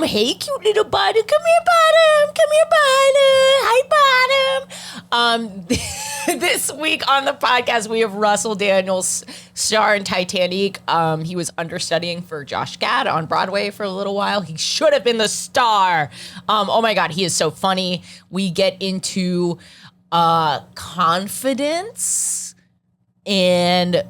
Hey, cute little bottom. Come here, bottom. Come here, bottom. Hi, bottom. This week on the podcast, we have Russell Daniels, star in Titanique. He was understudying for Josh Gad on Broadway for a little while. He should have been the star. Oh my God, he is so funny. We get into confidence and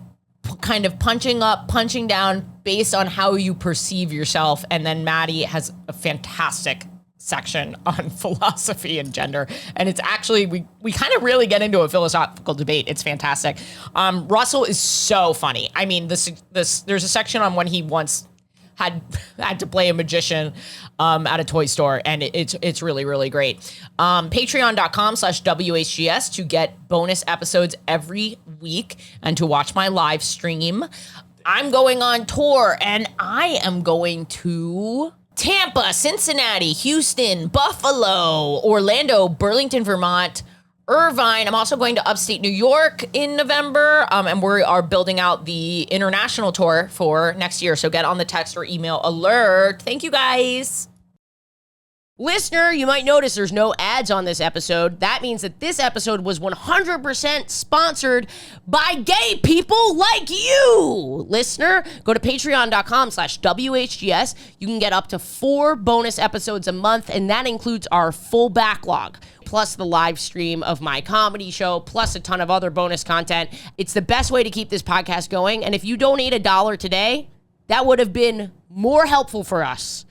kind of punching up, punching down based on how you perceive yourself. And then Maddie has a fantastic section on philosophy and gender. And it's actually, we kind of really get into a philosophical debate. It's fantastic. Russell is so funny. I mean, there's a section on when he once had to play a magician at a toy store, and it's really, really great. Patreon.com/WHGS to get bonus episodes every week and to watch my live stream. I'm going on tour, and I am going to Tampa, Cincinnati, Houston, Buffalo, Orlando, Burlington, Vermont, Irvine. I'm also going to upstate New York in November, and we are building out the international tour for next year. So get on the text or email alert. Thank you, guys. Listener, you might notice there's no ads on this episode. That means that this episode was 100% sponsored by gay people like you. Listener, go to patreon.com/WHGS. You can get up to 4 bonus episodes a month, and that includes our full backlog, plus the live stream of my comedy show, plus a ton of other bonus content. It's the best way to keep this podcast going. And if you donate $1 today, that would have been more helpful for us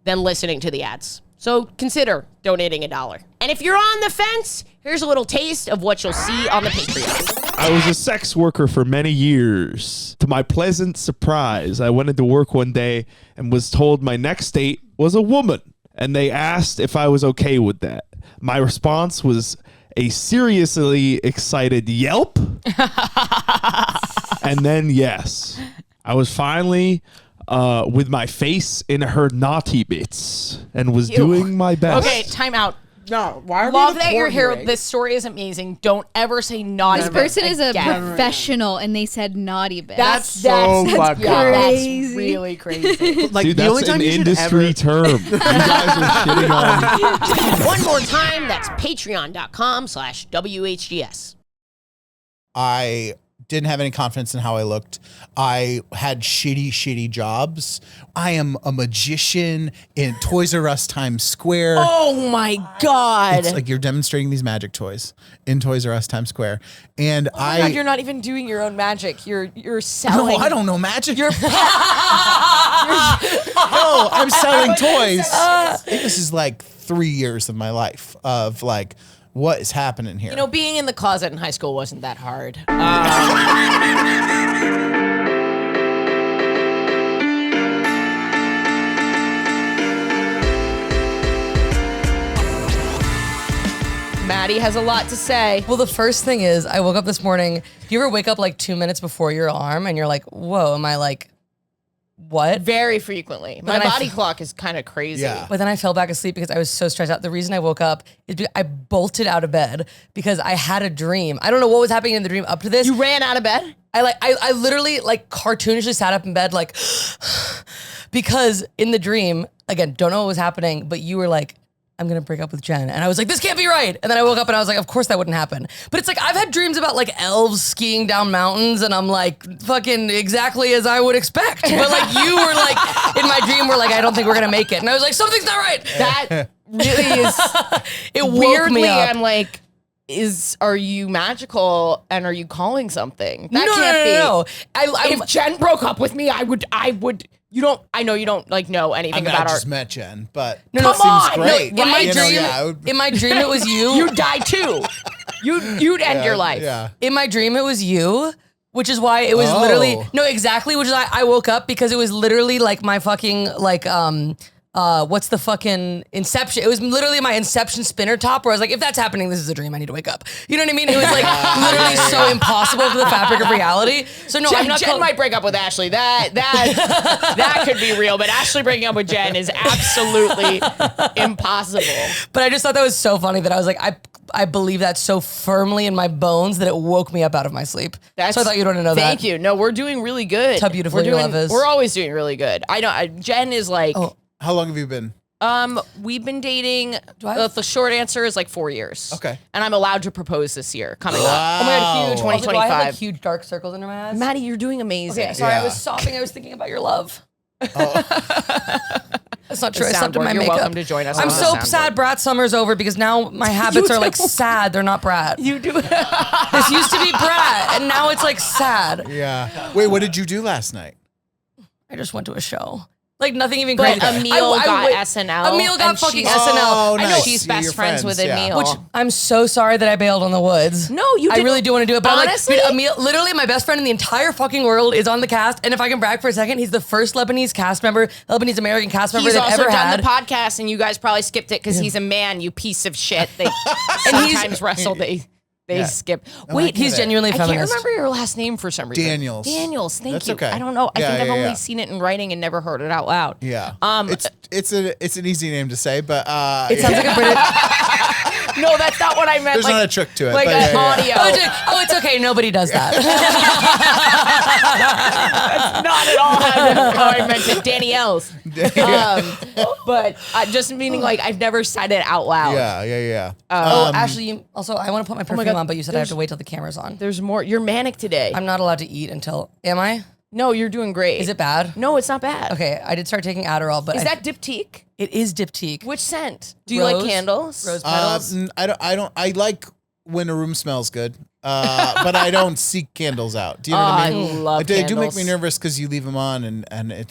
than listening to the ads. So consider donating $1. And if you're on the fence, here's a little taste of what you'll see on the Patreon. I was a sex worker for many years. To my pleasant surprise, I went into work one day and was told my next date was a woman. And they asked if I was okay with that. My response was a seriously excited yelp. And then, yes, I was finally with my face in her naughty bits and was doing my best. Okay, time out. No, why are Love we that you're here. recording? This story is amazing. Don't ever say naughty. This person is a again. professional, and they said naughty bit. That's so fucked yeah, up. Crazy. That's really crazy. Like, Dude, the that's only time an you should industry ever... term. You guys are shitting on. One more time, that's patreon.com/WHGS. I didn't have any confidence in how I looked. I had shitty jobs. I am a magician in Toys R Us Times Square. Oh my God. It's like you're demonstrating these magic toys in Toys R Us Times Square. And Oh my God, you're not even doing your own magic. You're selling. No, I don't know magic. You're No, I'm selling toys. This is like 3 years of my life of like, what is happening here? You know, being in the closet in high school wasn't that hard. Maddie has a lot to say. Well, the first thing is, I woke up this morning. Do you ever wake up like 2 minutes before your alarm and you're like, whoa, am I like, what? Very frequently. My then I body clock is kind of crazy. Yeah. But then I fell back asleep because I was so stressed out. The reason I woke up is because I bolted out of bed because I had a dream. I don't know what was happening in the dream up to this. You ran out of bed? I literally like cartoonishly sat up in bed like because in the dream, again, don't know what was happening, but you were like, I'm gonna break up with Jen. And I was like, this can't be right. And then I woke up and I was like, of course that wouldn't happen. But it's like, I've had dreams about like elves skiing down mountains and I'm like, fucking exactly as I would expect. But like you were like, in my dream, we're like, I don't think we're gonna make it. And I was like, something's not right. That really is. It woke Weirdly, me up. I'm like, are you magical and are you calling something? That no, can't be. no. If Jen broke up with me, I would. I know you don't like know anything I about just our. met Jen, but Come seems on! great. No, in my You know, dream- yeah, I would- In my dream, it was you. You'd die too. You'd end your life. Yeah. In my dream, it was you, which is why it was Oh. literally no, exactly. Which is why I woke up because it was literally like my fucking like what's the fucking Inception? It was literally my Inception spinner top where I was like, if that's happening, this is a dream. I need to wake up. You know what I mean? It was like literally so impossible for the fabric of reality. So no, I'm not. Jen might break up with Ashley. That could be real, but Ashley breaking up with Jen is absolutely impossible. But I just thought that was so funny that I was like, I believe that so firmly in my bones that it woke me up out of my sleep. So I thought you'd want to know that. Thank you. No, we're doing really good. How beautiful We're your love is. We're always doing really good. I know Jen is like How long have you been? We've been dating. I- The short answer is like 4 years. Okay. And I'm allowed to propose this year coming up. Oh my god, huge. 2025. Do I have like huge dark circles under my eyes? Maddie, you're doing amazing. Okay, sorry, Yeah. I was sobbing. I was thinking about your love. That's not The true. I slept in soundboard. my You're makeup. welcome to join us I'm on the so soundboard. sad Brat Summer's over because now my habits are like sad. They're not Brat. You do. This used to be Brat, and now it's like sad. Yeah. Wait, what did you do last night? I just went to a show. Like nothing even But crazy. Emil got wait, SNL. Emil got and fucking she's- SNL. Oh, I know. nice. She's Yeah, best you're friends with yeah. Emil. Which I'm so sorry that I bailed on the woods. No, you I didn't. really do want to do it, but Honestly? I'm like, dude, Emil, literally my best friend in the entire fucking world is on the cast. And if I can brag for a second, he's the first Lebanese cast member, Lebanese American cast member He's they've also ever done had. the podcast, and you guys probably skipped it because he's a man. You piece of shit. They he's- sometimes wrestle. They Yeah. skip. I Wait, get He's it. genuinely I can't feminist. remember your last name for some reason. Daniels. Daniels. Thank That's you. okay. I don't know. I Yeah, think I've yeah, only yeah. seen it in writing and never heard it out loud. Yeah. Um, it's an easy name to say, but It sounds like a British. No, that's not what I meant. there's like, not a trick to it. like but an yeah, yeah. audio. Oh, it's okay. Nobody does that. Not at all how I meant it. Danielle's. But just meaning like I've never said it out loud. Yeah. Oh, actually, also, I want to put my perfume God, on, but you said I have to wait till the camera's on. There's more. You're manic today. I'm not allowed to eat until. Am I? No, you're doing great. Is it bad? No, it's not bad. Okay, I did start taking Adderall, but Is that diptyque? it is diptyque. Which scent? Do you like Rose? candles? Rose petals. I don't. I like when a room smells good, but I don't seek candles out. Do you know what I mean? I love They do make candles. me nervous because you leave them on,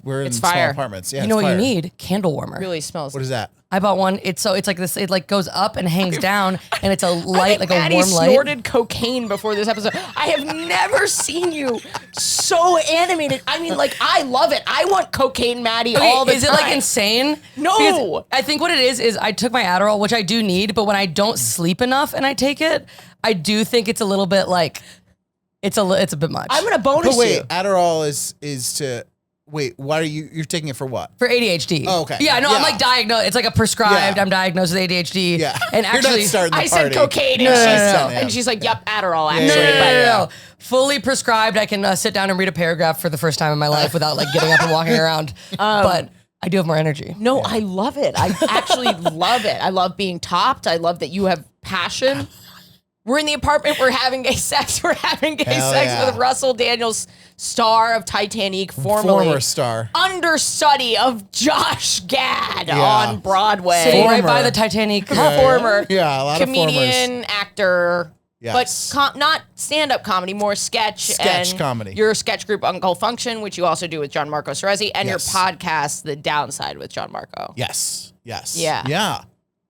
we're in It's small fire. apartments. Yeah, You know it's what fire. you need? Candle warmer. Really smells. What is that? I bought one. It's like this. It like goes up and hangs down, and it's a light, like a Maddie warm light. snorted cocaine before this episode. I have never seen you so animated. I mean, like, I love it. I want cocaine Maddie Okay, all the is time. it like insane? No. Because I think what it is I took my Adderall, which I do need, but when I don't sleep enough and I take it, I do think it's a little bit like it's a bit much. I'm gonna bonus But wait, you. Adderall is to wait. Why are you're taking it for what? for ADHD. Oh, okay. Yeah, no, Yeah. I'm like diagnosed. It's like a prescribed. Yeah. I'm diagnosed with ADHD. Yeah, and You're actually, not starting the I said party. cocaine, and, No, no, she's, no, no. and she's like, "Yep, Adderall." Yeah, Actually, yeah, but yeah. no. Fully prescribed. I can sit down and read a paragraph for the first time in my life without like getting up and walking around. But I do have more energy. no, I love it. I actually love it. I love being topped. I love that you have passion. We're in the apartment. We're having gay sex. We're having gay Hell sex yeah. with Russell Daniels, star of Titanique, formerly Former star. understudy of Josh Gad Yeah. on Broadway. Sitting right Former. by the Titanic. Former Yeah, a lot of comedian, actor, Yes. but not stand-up comedy, more sketch. Sketch and comedy. Your sketch group, Uncle Function, which you also do with Gianmarco Soresi, and Yes. your podcast, The Downside with Gianmarco. Yes. Yeah.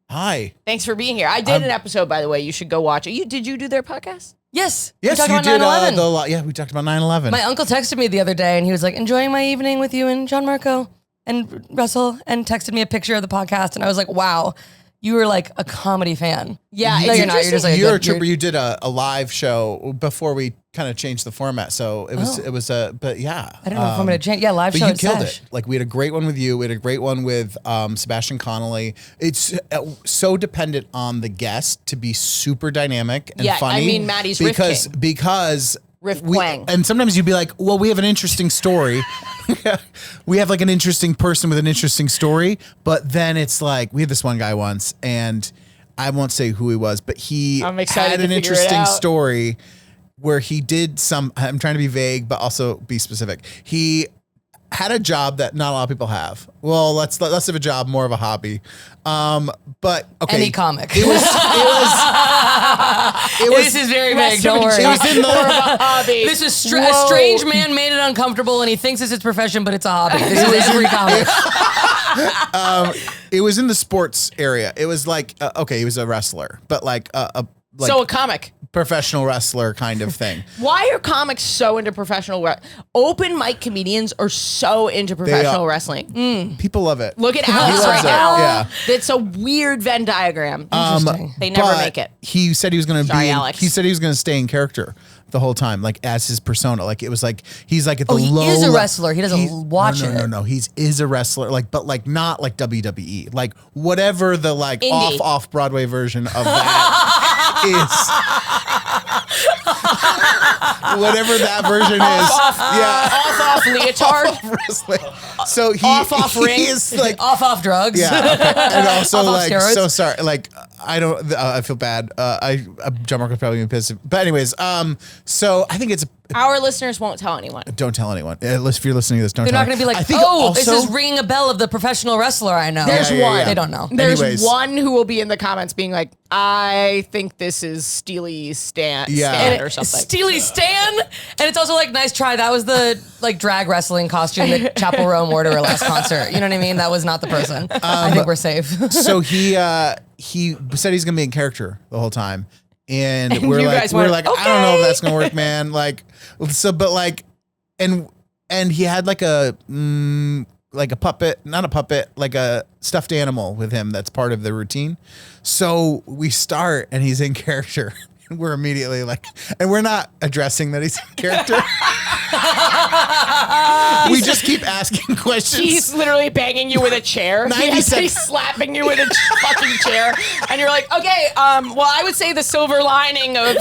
Hi. Thanks for being here. I did an episode, by the way. You should go watch it. Did you do their podcast? Yes. Yes, we talked you about did. 9/11. Yeah, we talked about 9/11. My uncle texted me the other day and he was like, enjoying my evening with you and Gianmarco and Russell, and texted me a picture of the podcast. And I was like, wow, you were like a comedy fan. Yeah, No, it's you're not. You're just like You're a good- trooper. You did a live show before we kind of changed the format, so it was but yeah. I don't know if I'm going to change. Yeah, live But show you at killed Sesh. it. Like, we had a great one with you. We had a great one with Sebastian Connolly. It's so dependent on the guest to be super dynamic and Yeah, I funny. mean, Maddie's Riff King. because Riff we, Quang. and sometimes you'd be like, well, we have an interesting story. We have like an interesting person with an interesting story, but then it's like, we had this one guy once, and I won't say who he was, but he I'm excited had to an figure it interesting out. story where he did I'm trying to be vague, but also be specific. He had a job that not a lot of people have. Well, less of a job, more of a hobby. But okay. Any comic. It was This is very vague. Don't worry. it was in the Hobby. This is a strange man made it uncomfortable, and he thinks it's his profession, but it's a hobby. This is every comic. it was in the sports area. It was like okay, he was a wrestler, but like So a comic. professional wrestler kind of thing. Why are comics so into open mic comedians are so into professional wrestling? People love it. Look at He Alex loves right it, now. yeah. It's a weird Venn diagram. Interesting. They never But make it. He said he was going to Sorry, be. Alex. He said he was going to stay in character the whole time, like as his persona. Like it was like he's like at the Oh, he low. is a le- wrestler. He doesn't he's- watch no, it. No, he is a wrestler. Like, but like not like WWE. Like whatever the like Indie. off Broadway version of that is. whatever that version is. Off leotard. Wrestling. So Off ring. he is like off drugs. yeah, okay. And also Off like steroids. so sorry. Like I don't. I feel bad. Gianmarco's probably gonna be pissed. But anyways, so I think it's. Our listeners won't tell anyone. Don't tell anyone. If you're listening to this, don't. They're tell not going to be like, I think oh, this also- is ringing a bell of the professional wrestler I know. There's Yeah, yeah, one. yeah. They don't know. There's Anyways. one who will be in the comments being like, I think this is Steely Stan or something. Steely Stan, and it's also like nice try. That was the like drag wrestling costume that Chapel Roan wore to her last concert. You know what I mean? That was not the person. I think we're safe. So he said he's gonna be in character the whole time, and And we're you like, guys went, I don't know if "Okay." that's gonna work, man. Like, so, but like, and he had like a puppet, not a puppet, like a stuffed animal with him. That's part of the routine. So we start, and he's in character. And we're immediately like, and we're not addressing that he's in character. We just keep asking questions. He's literally banging you with a chair. 90 He's seconds. slapping you with a fucking chair. And you're like, okay, well, I would say the silver lining of...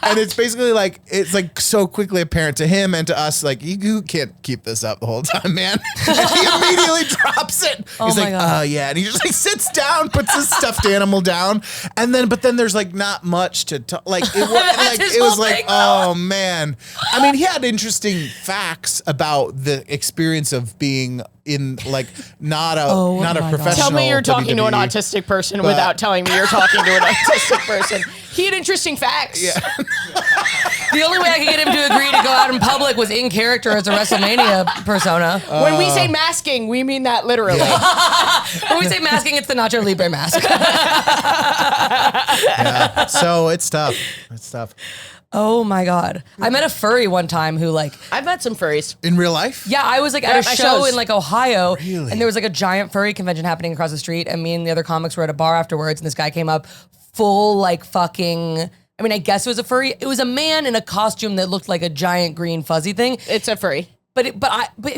And it's basically like, it's like so quickly apparent to him and to us, like, you can't keep this up the whole time, man. And he immediately drops it. He's my like, God. yeah. And he just like sits down, puts his stuffed animal down. And then, but then there's like not much to talk. Like, his it was whole like, thing, oh man. I mean, he had interesting facts about the experience of being in like, not a my God. professional. Tell me you're talking to an WWE. autistic person without telling me you're talking to an autistic person. He had interesting facts. Yeah. The only way I could get him to agree to go out in public was in character as a WrestleMania persona. When we say masking, we mean that literally. When we say masking, it's the Nacho Libre mask. Yeah. So it's tough. It's tough. Oh my God. I met a furry one time who like, I've met some furries. In real life? yeah, I was like at Yeah, a my show shows. in like Ohio, Really? and there was like a giant furry convention happening across the street, and me and the other comics were at a bar afterwards, and this guy came up full like fucking, I mean, I guess it was a furry. It was a man in a costume that looked like a giant green fuzzy thing. It's a furry. But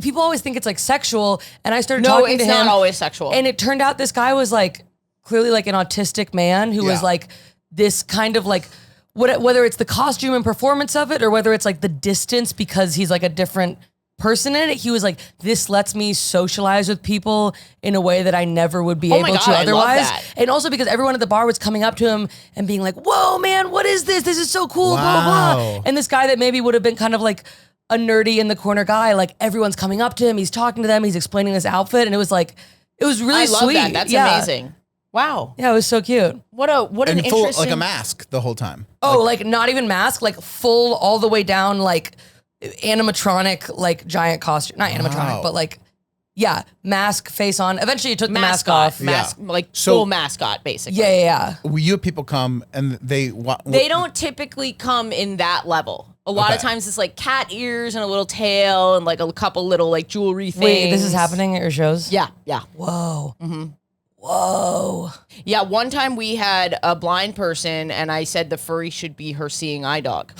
people always think it's like sexual, and I started No, talking to it's him. not always sexual. And it turned out this guy was like clearly like an autistic man who was Yeah. like this kind of like whether it's the costume and performance of it or whether it's like the distance because he's like a different person in it. He was like, this lets me socialize with people in a way that I never would be Oh my able God, to I love otherwise. that. And also because everyone at the bar was coming up to him and being like, whoa, man, what is this? This is so cool, blah, blah. Wow. And this guy that maybe would have been kind of like a nerdy in the corner guy, like everyone's coming up to him, he's talking to them, he's explaining his outfit, and it was like, it was really I love sweet. that. That's Yeah. amazing. Wow. Yeah, it was so cute. What an And full, interesting... like a mask the whole time. Oh, like not even mask, like full all the way down, like animatronic, like giant costume. Not animatronic, Wow. but like, yeah, mask, face on. Eventually, he took the mask off. Like So- full mascot, basically. Yeah. You have people come and they Don't typically come in that level. A lot of Okay. times it's like cat ears and a little tail and like a couple little like jewelry things. Wait, this is happening at your shows? Yeah. Whoa. Whoa. Yeah, one time we had a blind person and I said the furry should be her seeing eye dog.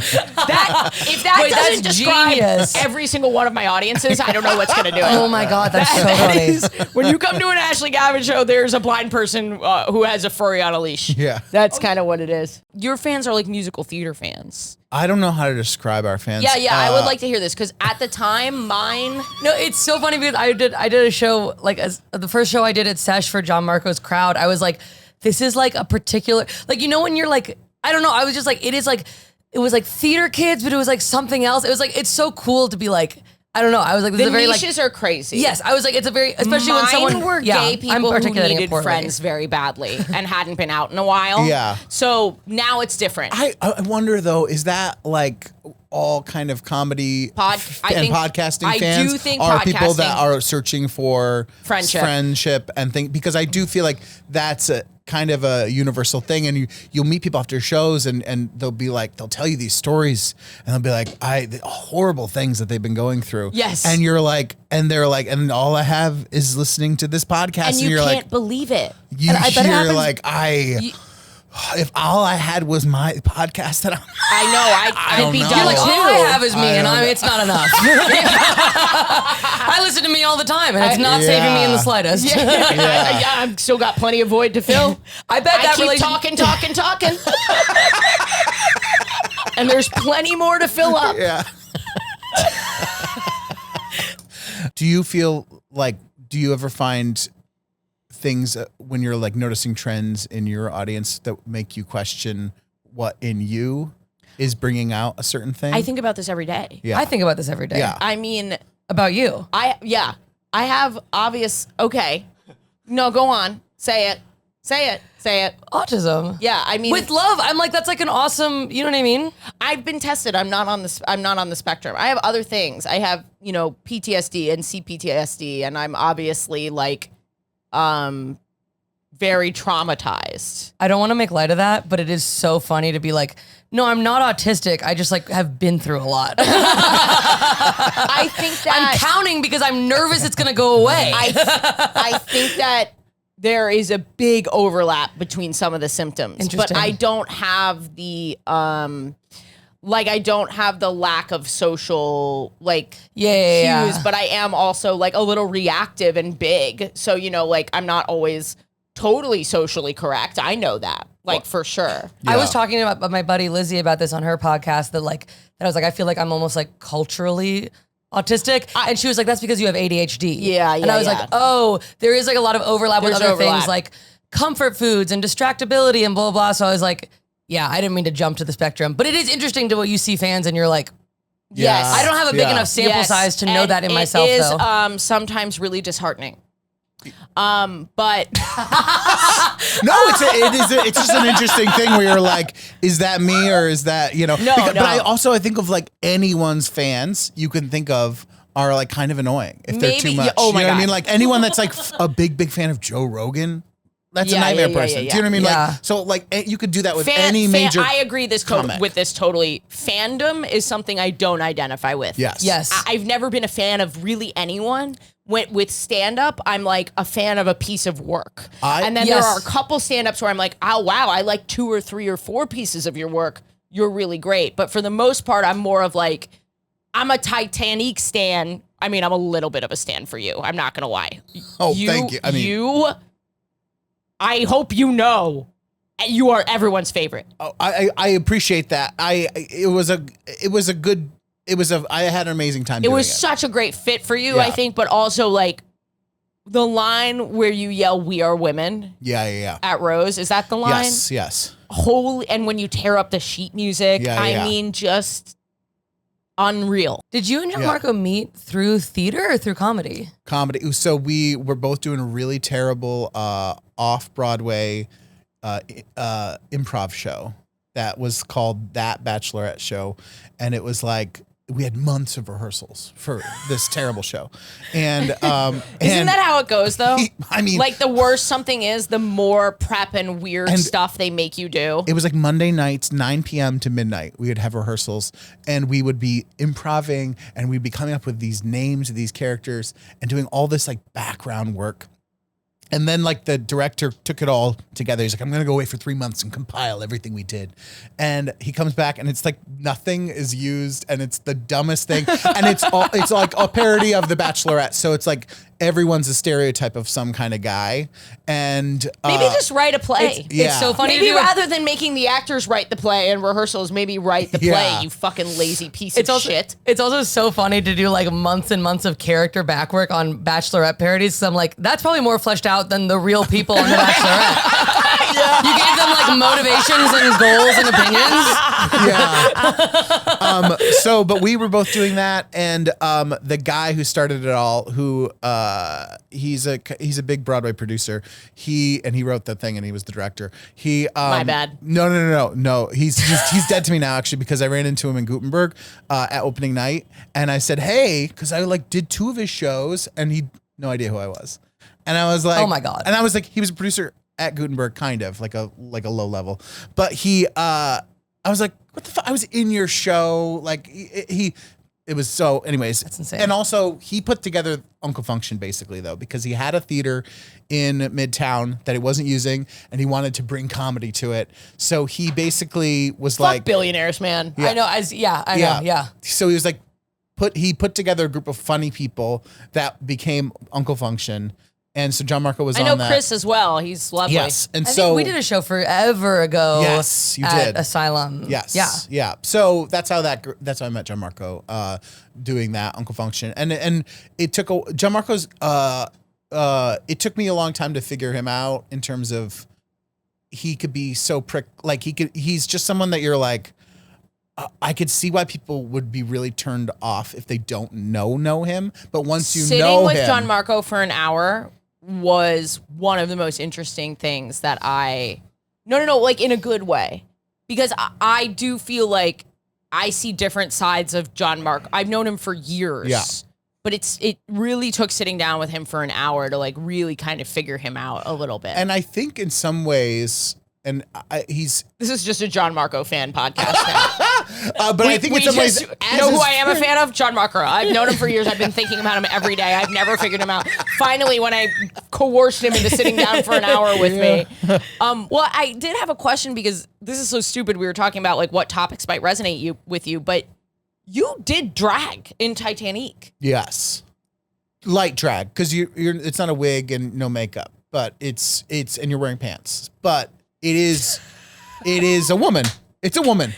If that Wait, doesn't that's describe genius. every single one of my audiences, I don't know what's going to do it. Oh my God, that's so That funny. is- when you come to an Ashley Gavin show, there's a blind person who has a furry on a leash. Yeah. That's kind of what it is. Your fans are like musical theater fans. I don't know how to describe our fans. Yeah, I would like to hear this because at the time, mine. No, it's so funny because I did a show, like as the first show I did at Sesh for Gianmarco's crowd, I was like, this is like a particular, like, you know, when you're like, I don't know, I was just like, it is like, it was like theater kids, but it was like something else. It was like, it's so cool to be like, I don't know. I was like, this The is a very niches are crazy. yes, I was like, it's a very, especially when Mine someone were yeah, gay I'm people who articulating it needed poorly. friends very badly and hadn't been out in a while. Yeah. So now it's different. I wonder though, is that like all kind of comedy I and think- podcasting I fans do think are people that podcasting- are searching for friendship and think, because I do feel like that's a kind of a universal thing, and you'll meet people after shows and they'll be like, they'll tell you these stories and they'll be like, the horrible things that they've been going through. Yes. And you're like, and they're like, and all I have is listening to this podcast, and you you're can't like, believe it. you And I bet it hear happens- like If all I had was my podcast, that I know. I'd be know. done You're like, too. all I have is me, and it's not enough. I listen to me all the time, and it's not saving me in the slightest. Yeah. I've still got plenty of void to fill. I bet that keep relationship. talking. And there's plenty more to fill up. Yeah. Do you feel like, do you ever find things when you're like noticing trends in your audience that make you question what in you is bringing out a certain thing? I think about this every day. Yeah. I think about this every day. Yeah. I mean, About you. I have obvious. Okay, no, go on. Say it. Autism. Yeah, I mean, With love, I'm like, that's like an awesome, you know what I mean? I've been tested. I'm not on the spectrum. I have other things. I have, PTSD and CPTSD, and I'm obviously like, very traumatized. I don't want to make light of that, but it is so funny to be like, no, I'm not autistic. I just like have been through a lot. I think I'm that counting because I'm nervous it's going to go away. I think that there is a big overlap between some of the symptoms, but Interesting. I don't have the I don't have the lack of social Yeah. cues, but I am also like a little reactive and big. So, I'm not always totally socially correct. I know that, for sure. I was talking about my buddy Lizzie about this on her podcast that I was like, I feel like I'm almost like culturally autistic. And she was like, that's because you have ADHD. Yeah, And I was like, oh, there is like a lot of overlap with There's other overlap. things like comfort foods and distractibility and blah, blah. So I was like, yeah, I didn't mean to jump to the spectrum, but it is interesting to what you see fans and you're like, Yes. I don't have a big enough sample Yes. size to know And that in myself It is though. sometimes really disheartening. But No, it's just an interesting thing where you're like, is that me or is that, No, But no. I think of like anyone's fans you can think of are like kind of annoying if they're Maybe- too much. oh you my know what I God. mean? Like anyone that's like a big fan of Joe Rogan, that's a Yeah, nightmare yeah, person. yeah, Do you know what I mean? yeah. Like, so like you could do that with any major. I agree comic. with this totally. Fandom is something I don't identify with. Yes. Yes. I've never been a fan of really anyone. With stand-up, I'm like a fan of a piece of work. And then Yes. there are a couple stand-ups where I'm like, oh, wow, I like 2 or 3 or 4 pieces of your work. You're really great. But for the most part, I'm more of like, I'm a Titanique stan. I mean, I'm a little bit of a stan for you. I'm not going to lie. Oh, thank you. I mean, I hope you know, you are everyone's favorite. I appreciate that. I had an amazing time It doing was it. such a great fit for you, I Yeah. think, but also like the line where you yell, "We are women" Yeah. at Rose. Is that the line? Yes. Holy, and when you tear up the sheet music, Yeah, I yeah. mean, just unreal. Did you and Gianmarco meet through theater or through comedy? Comedy. So we were both doing a really terrible off-Broadway improv show that was called That Bachelorette Show. And it was like, we had months of rehearsals for this terrible show. And Isn't that how it goes, though? I mean, like the worse something is, the more prep and weird And stuff they make you do. it was like Monday nights, 9 p.m. to midnight. We would have rehearsals and we would be improvising and we'd be coming up with these names of these characters and doing all this like background work. And then like the director took it all together. He's like, I'm going to go away for 3 months and compile everything we did. And he comes back and it's like nothing is used and it's the dumbest thing. And it's like a parody of The Bachelorette. So it's like everyone's a stereotype of some kind of guy. And Maybe just write a play. It's so funny to Maybe do it. rather than making the actors write the play and rehearsals, maybe write the play, Yeah. you fucking lazy piece It's of also shit. It's also so funny to do like months and months of character backwork on Bachelorette parodies. So I'm like, that's probably more fleshed out than the real people on The Bachelorette. You gave them like motivations and goals and opinions. yeah. But we were both doing that, and the guy who started it all, who he's a big Broadway producer. He wrote the thing, and he was the director. My bad. No. He's dead to me now, actually, because I ran into him in Gutenberg at opening night, and I said, hey, because I like did 2 of his shows, and he no idea who I was, and I was like, Oh my God. and I was like, he was a producer at Gutenberg, kind of like a low level, but I was like, what the fuck? I was in your show. Like he it was so, anyways. That's insane. And also, he put together Uncle Function, basically, though, because he had a theater in Midtown that he wasn't using, and he wanted to bring comedy to it. So he basically was Fuck like... billionaires, man. I know. I know. Yeah. So he was like, he put together a group of funny people that became Uncle Function. And so Gianmarco was I on know that. Chris as well. He's lovely. Yes. And I so think we did a show forever ago. Yes, you at did. Asylum. Yes. Yeah. Yeah. So that's how I met Gianmarco, doing that Uncle Function. And it took Gianmarco's, it took me a long time to figure him out in terms of he could be so he's just someone that you're like, I could see why people would be really turned off if they don't know him. But once you know him. Sitting with Gianmarco for an hour was one of the most interesting things that no, like in a good way. Because I do feel like I see different sides of Gianmarco. I've known him for years. Yeah. But it really took sitting down with him for an hour to like really kind of figure him out a little bit. And I think in some ways, and this is just a Gianmarco fan podcast now. but I think in some ways, you know who I am a fan of? Gianmarco. I've known him for years. I've been thinking about him every day. I've never figured him out. Finally, when I coerced him into sitting down for an hour with me. Well, I did have a question because this is so stupid. We were talking about like what topics might resonate with you, but you did drag in Titanique. yes, light drag, because you're it's not a wig and no makeup, but it's and you're wearing pants, but it is a woman. It's a woman.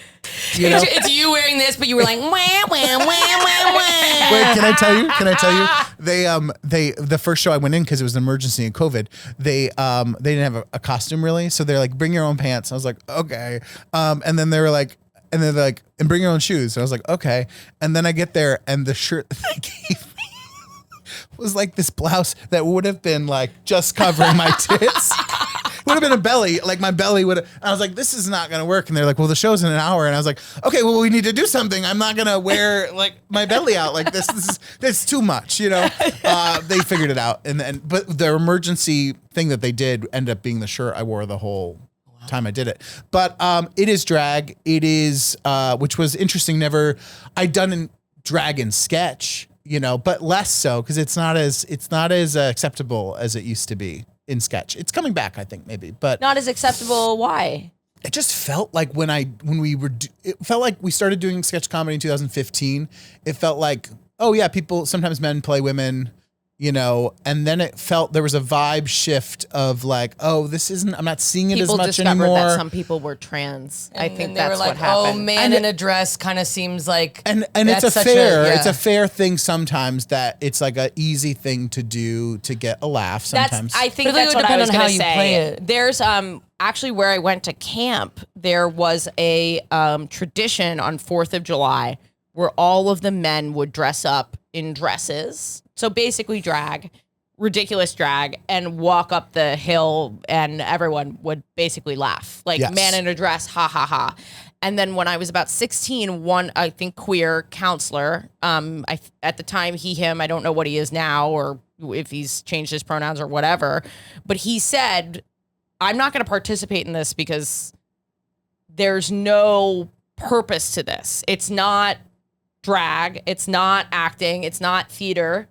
You know? It's you wearing this, but you were like, wah, wah, wah, wah, wah. Wait, can I tell you? They the first show I went in, because it was an emergency in COVID, they didn't have a costume really, so they're like, bring your own pants. I was like, okay. And then they're like, and bring your own shoes. And I was like, okay. And then I get there, and the shirt that they gave me was like this blouse that would have been like just covering my tits. Would have been a belly, like my belly would have. I was like, this is not going to work. And they're like, well, the show's in an hour. And I was like, okay, well, we need to do something. I'm not going to wear like my belly out like this. This is too much, you know? They figured it out. But the emergency thing that they did ended up being the shirt I wore the whole time I did it. But it is drag. It is, which was interesting. I'd done drag in sketch, you know, but less so, because it's not as acceptable as it used to be. In sketch, it's coming back, I think, maybe, but Not as acceptable. Why? it just felt like it felt like we started doing sketch comedy in 2015. It felt like, oh yeah, sometimes men play women, you know, and then it felt there was a vibe shift of like, oh, I'm not seeing it People as much discovered anymore. that some people were trans. I And think they were that's like, what happened. oh, man in a dress kind of seems like, and that's it's such it's yeah. a fair thing sometimes that it's like a easy thing to do to get a laugh sometimes. I think But it that's would what I depend was on going how to you say. play it. There's actually where I went to camp, there was a tradition on 4th of July where all of the men would dress up in dresses. So basically drag, ridiculous drag, and walk up the hill, and everyone would basically laugh. Like, Yes. man in a dress, ha, ha, ha. And then when I was about 16, one, I think, queer counselor, at the time, he, him, I don't know what he is now or if he's changed his pronouns or whatever, but he said, I'm not going to participate in this because there's no purpose to this. It's not drag. It's not acting. It's not theater.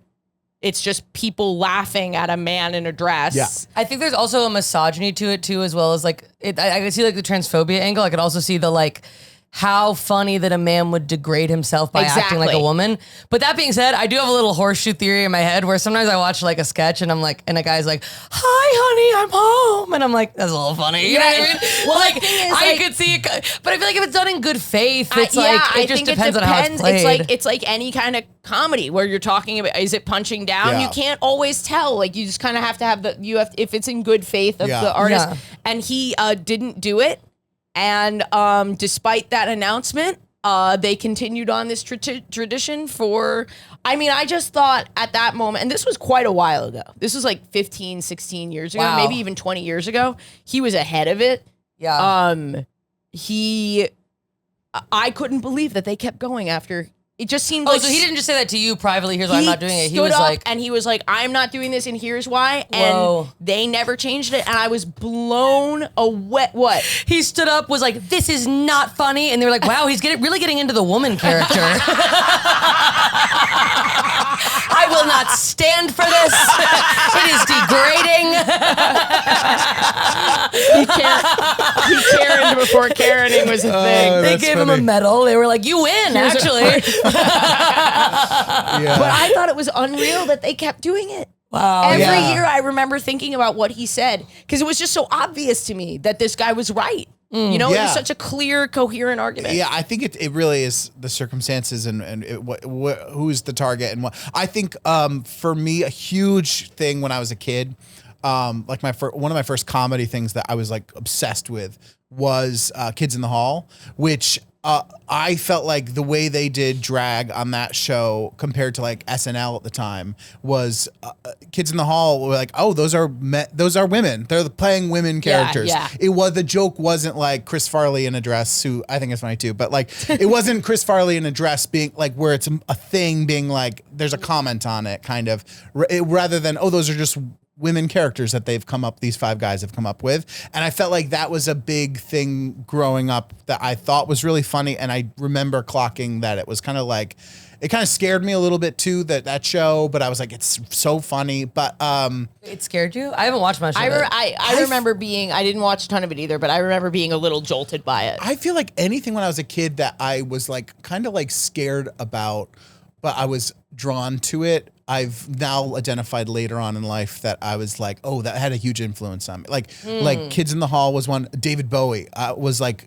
It's just people laughing at a man in a dress. Yeah. I think there's also a misogyny to it too, as well as like I could see like the transphobia angle. I could also see the like how funny that a man would degrade himself by acting like a Exactly. woman. But that being said, I do have a little horseshoe theory in my head where sometimes I watch like a sketch and I'm like, and a guy's like, "Hi, honey, I'm home," and I'm like, "That's a little funny." You know what I mean? Well, like the thing is, I like- could see it, but I feel like if it's done in good faith, it's I it just think depends on how it's played. It's like any kind of comedy where you're talking about, is it punching down? Yeah. You can't always tell. Like, you just kind of have to have if it's in good faith of Yeah. the artist. Yeah. And he didn't do it. And despite that announcement, they continued on this tradition for, I just thought at that moment, and this was quite a while ago. This was like 15, 16 years ago, Wow. maybe even 20 years ago. He was ahead of it. Yeah. I couldn't believe that they kept going after. It just seemed Oh, like so he didn't just say that to you privately. Here's why I'm not doing it. He stood was up like, and he was like, I'm not doing this, and here's why. Whoa. And they never changed it, and I was blown away. What? he stood up, was like, "This is not funny," and they were like, "Wow, he's really getting into the woman character." Grading. He Karened before Karening was a thing. They That's gave him a funny. medal. They were like, "You win." Actually, Yeah. But I thought it was unreal that they kept doing it. wow. Every Yeah. year I remember thinking about what he said because it was just so obvious to me that this guy was right. You know, it Yeah. was such a clear, coherent argument. Yeah, I think it really is the circumstances and who's the target and what. I think for me a huge thing when I was a kid, like one of my first comedy things that I was like obsessed with was Kids in the Hall, which I felt like the way they did drag on that show compared to like SNL at the time was Kids in the Hall were like, oh, those are women. They're playing women characters. yeah. The joke wasn't like Chris Farley in a dress, who I think is funny too, but like it wasn't Chris Farley in a dress being like where it's a thing being like there's a comment on it kind of rather than, oh, those are just women characters that these five guys have come up with. And I felt like that was a big thing growing up that I thought was really funny. And I remember clocking that it was kind of like, it kind of scared me a little bit too, that show, but I was like, it's so funny. But It scared you? I haven't watched much of it. I remember being, I didn't watch a ton of it either, but I remember being a little jolted by it. I feel like anything when I was a kid that I was like kind of like scared about, but I was drawn to it. I've now identified later on in life that I was like, oh, that had a huge influence on me. Like Kids in the Hall was one. David Bowie was like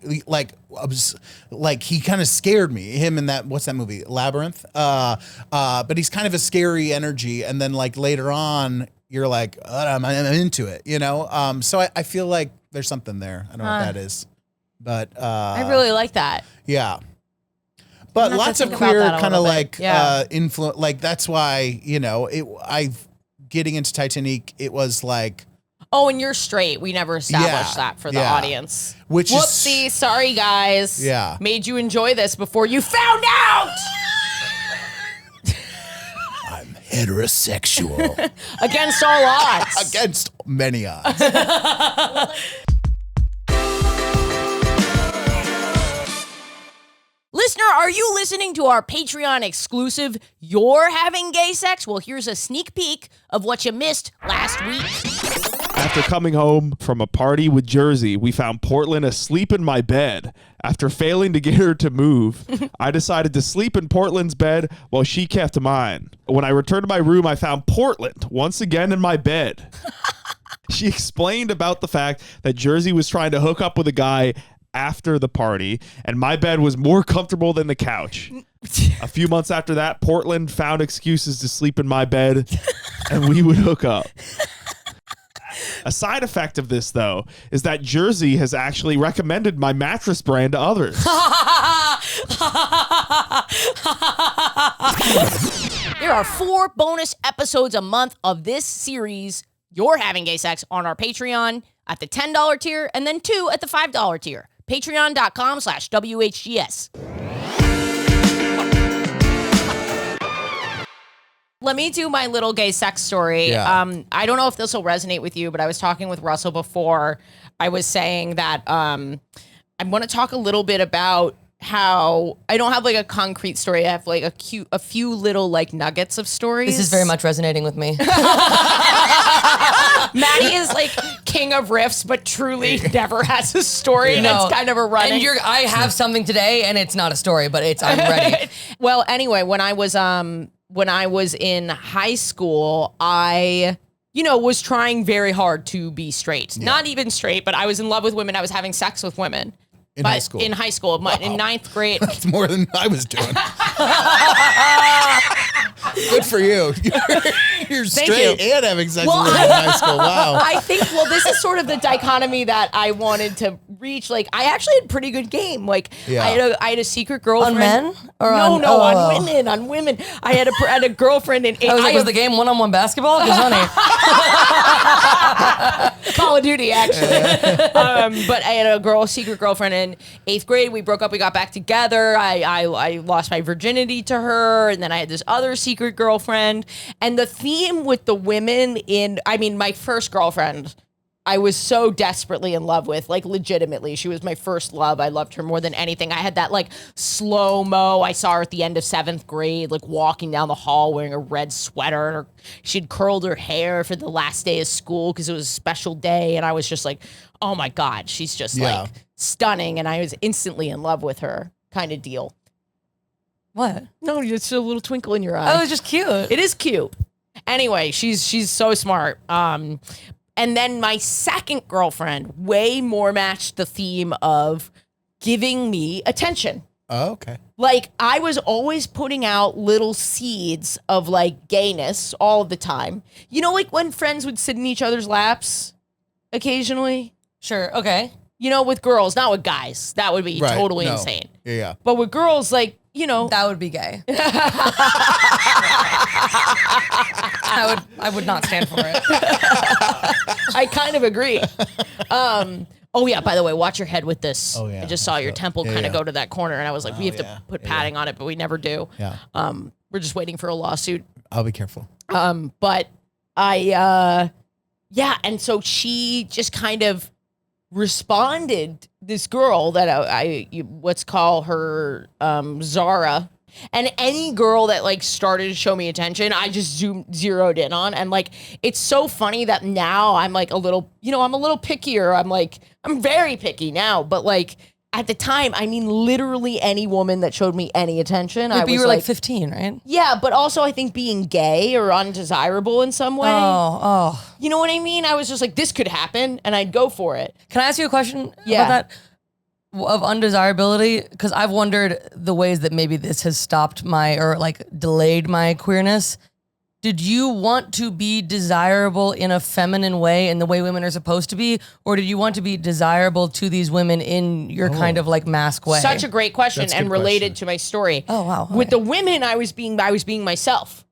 he kind of scared me. Him in that, what's that movie? Labyrinth. But he's kind of a scary energy. And then like later on, you're like, I'm into it, you know? So I feel like there's something there. I don't know what that is, but I really like that. yeah. But I'm not lots of thinking about queer that a kind of little like bit. Yeah. influence. Like that's why, you know, getting into Titanique, it was like, Oh, and you're straight. We never established Yeah, that for the yeah. audience. Which is- Whoopsie. Sorry, guys. Yeah. Made you enjoy this before you found out. I'm heterosexual Against all odds. against many odds. Listener, are you listening to our Patreon exclusive You're Having Gay Sex? Well, here's a sneak peek of what you missed last week. After coming home from a party with Jersey, we found Portland asleep in my bed. After failing to get her to move, I decided to sleep in Portland's bed while she kept mine. When I returned to my room, I found Portland once again in my bed. She explained about the fact that Jersey was trying to hook up with a guy after the party, and my bed was more comfortable than the couch. A few months after that, Portland found excuses to sleep in my bed, and we would hook up. A side effect of this, though, is that Jersey has actually recommended my mattress brand to others. There are 4 bonus episodes a month of this series, You're Having Gay Sex, on our Patreon at the $10 tier, and then 2 at the $5 tier. Patreon.com/WHGS. Let me do my little gay sex story. Yeah. I don't know if this will resonate with you, but I was talking with Russell before. I was saying that I want to talk a little bit about how I don't have like a concrete story. I have like a few little like nuggets of stories. This is very much resonating with me. Maddie is like king of riffs, but truly never has a story. And it's kind of a running. And I have something today, and it's not a story, but I'm ready. Well, anyway, when I was in high school, I was trying very hard to be straight. Not even straight, but I was in love with women. I was having sex with women. In high school. In high school, in 9th grade. That's more than I was doing. Good for you. You're straight and having sex with women in high school. Wow. I think, this is sort of the dichotomy that I wanted to reach. Like, I actually had pretty good game. Like, Yeah. I had a secret girlfriend. On men? Or on on women. On women. I had a girlfriend in. I was like, was the game one-on-one basketball? Because honey, Call of Duty, actually. But I had a secret girlfriend in 8th grade. We broke up. We got back together. I lost my virginity to her, and then I had this other secret girlfriend. And the theme with the women my first girlfriend, I was so desperately in love with, like legitimately. She was my first love. I loved her more than anything. I had that like slow-mo. I saw her at the end of 7th grade, like walking down the hall wearing a red sweater. And she'd curled her hair for the last day of school because it was a special day. And I was just like, oh my God, she's just like stunning. And I was instantly in love with her kind of deal. What? No, it's a little twinkle in your eye. Oh, it's just cute. It is cute. Anyway, she's so smart. And then my second girlfriend way more matched the theme of giving me attention. Oh, okay. Like I was always putting out little seeds of like gayness all of the time. You know, like when friends would sit in each other's laps occasionally, Sure. Okay. you know, with girls, not with guys. That would be Right. totally No. insane. Yeah. But with girls, like, you know, That would be gay. I would not stand for it. I kind of agree. Oh yeah, by the way, watch your head with this. Oh, yeah. I just saw your temple Yeah, kind of yeah. go to that corner and I was like, we have yeah. to put Yeah, padding on it, but we never do. Yeah. We're just waiting for a lawsuit. I'll be careful. But yeah, and so she just kind of responded, this girl that let's call her Zara. And any girl that like started to show me attention, I just zeroed in on. And like, it's so funny that now I'm like a little, you know, I'm a little pickier. I'm very picky now, but like at the time, I mean, literally any woman that showed me any attention, I But was you were like 15, right? yeah, but also I think being gay or undesirable in some way. Oh. You know what I mean? I was just like, this could happen, and I'd go for it. Can I ask you a question Yeah. about that? Of undesirability? Because I've wondered the ways that maybe this has stopped or like delayed my queerness. Did you want to be desirable in a feminine way, in the way women are supposed to be? Or did you want to be desirable to these women in your kind of like mask way? Such a great question, That's a and good related question. to my story. Oh, wow. With Okay. the women, I was being myself.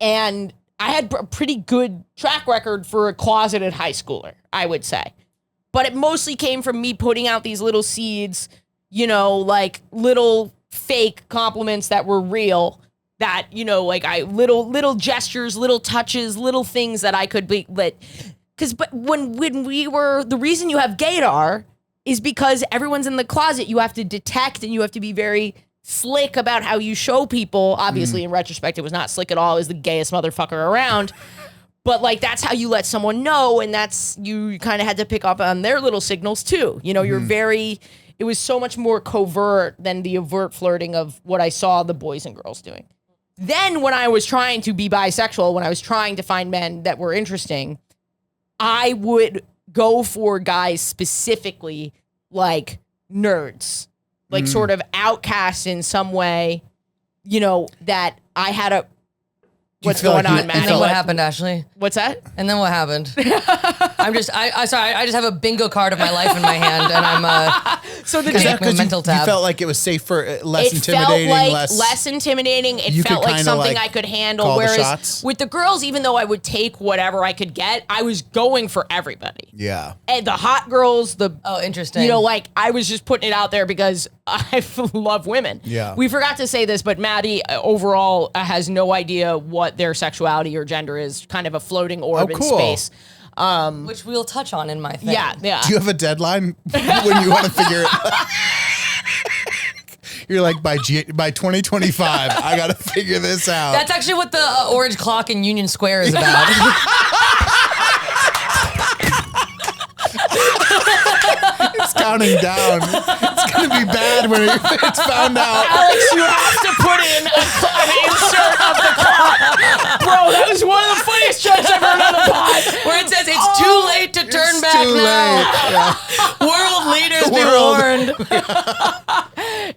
And I had a pretty good track record for a closeted high schooler, I would say. But it mostly came from me putting out these little seeds, you know, like little fake compliments that were real, that, you know, like little gestures, little touches, little things that I could be but when we were, the reason you have gaydar is because everyone's in the closet. You have to detect and you have to be very slick about how you show people. Obviously, in retrospect, it was not slick at all. It was the gayest motherfucker around. But like, that's how you let someone know. And that's, you kind of had to pick up on their little signals too. You know, it was so much more covert than the overt flirting of what I saw the boys and girls doing. Then when I was trying to be bisexual, when I was trying to find men that were interesting, I would go for guys specifically like nerds, like sort of outcasts in some way, you know, that I had a, what's feel going like you- on, you Maddie? And then felt what like- happened, Ashley? What's that? And then what happened? Sorry, I just have a bingo card of my life in my hand, and I'm So the Is day, that my mental you tab. felt like it was safer, less it intimidating, felt like less intimidating. It You felt could like kinda, something like, I could handle. call the Whereas shots? with the girls, even though I would take whatever I could get, I was going for everybody. Yeah. And the hot girls, interesting. you know, like I was just putting it out there because I love women. Yeah. We forgot to say this, but Maddie overall has no idea what their sexuality or gender is, kind of a floating orb in cool. space. which we'll touch on in my thing. Yeah, yeah. Do you have a deadline when you want to figure it out? You're like, by 2025, I got to figure this out. That's actually what the orange clock in Union Square is about. It's counting down. It's going to be bad when it's found out. Alex, you have to put in an insert of the clock. Bro, that was one of the funniest jokes I've heard on the pod. Where it says it's too late to turn It's back too now. late. Yeah. World leaders be World. warned.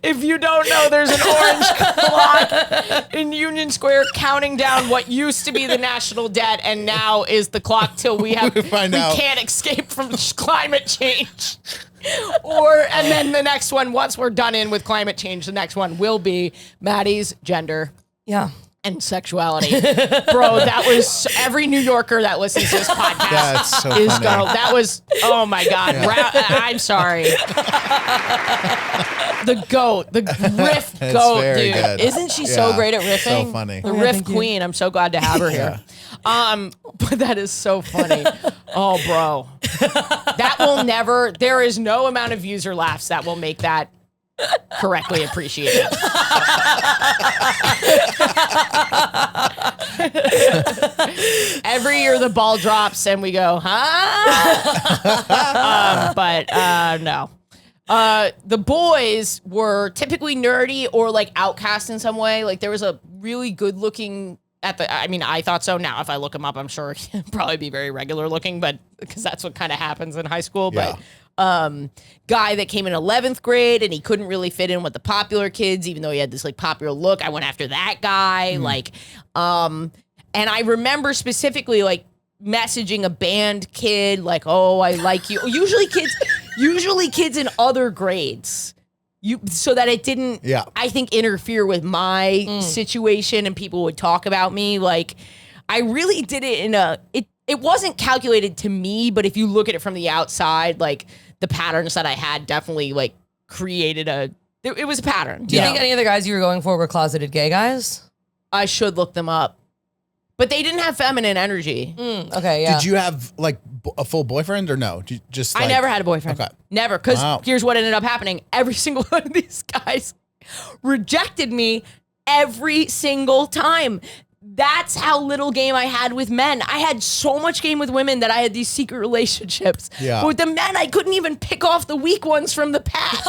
If you don't know, there's an orange clock in Union Square counting down what used to be the national debt and now is the clock till we find out. can't escape from climate change. And then the next one, once we're done in with climate change, the next one will be Maddie's gender. Yeah. and sexuality. Bro, that was every New Yorker that listens to this podcast. That's so is funny. that was, oh my God. I'm sorry. The goat, the riff It's goat, very dude. good. Isn't she so Yeah, great at riffing? so funny. The Oh, riff thank you. queen. I'm so glad to have her here. But that is so funny. Oh, bro. That will never, there is no amount of views or laughs that will make that correctly appreciated. Every year the ball drops and we go, huh? No. The boys were typically nerdy or like outcast in some way. Like there was a really good looking I thought so. Now, if I look him up, I'm sure he'd probably be very regular looking, but because that's what kind of happens in high school. Yeah. But guy that came in 11th grade and he couldn't really fit in with the popular kids, even though he had this like popular look. I went after that guy. And I remember specifically like messaging a band kid like, oh, I like you. Usually kids in other grades. So that it didn't, I think, interfere with my situation and people would talk about me. Like, I really did it in it wasn't calculated to me, but if you look at it from the outside, like, the patterns that I had definitely, like, created it was a pattern. Do you think any of the guys you were going for were closeted gay guys? I should look them up. But they didn't have feminine energy. Okay, yeah. Did you have like a full boyfriend or no? Just I never had a boyfriend. Okay. Never. Because Wow. here's what ended up happening. Every single one of these guys rejected me every single time. That's how little game I had with men. I had so much game with women that I had these secret relationships. Yeah. But with the men, I couldn't even pick off the weak ones from the pack.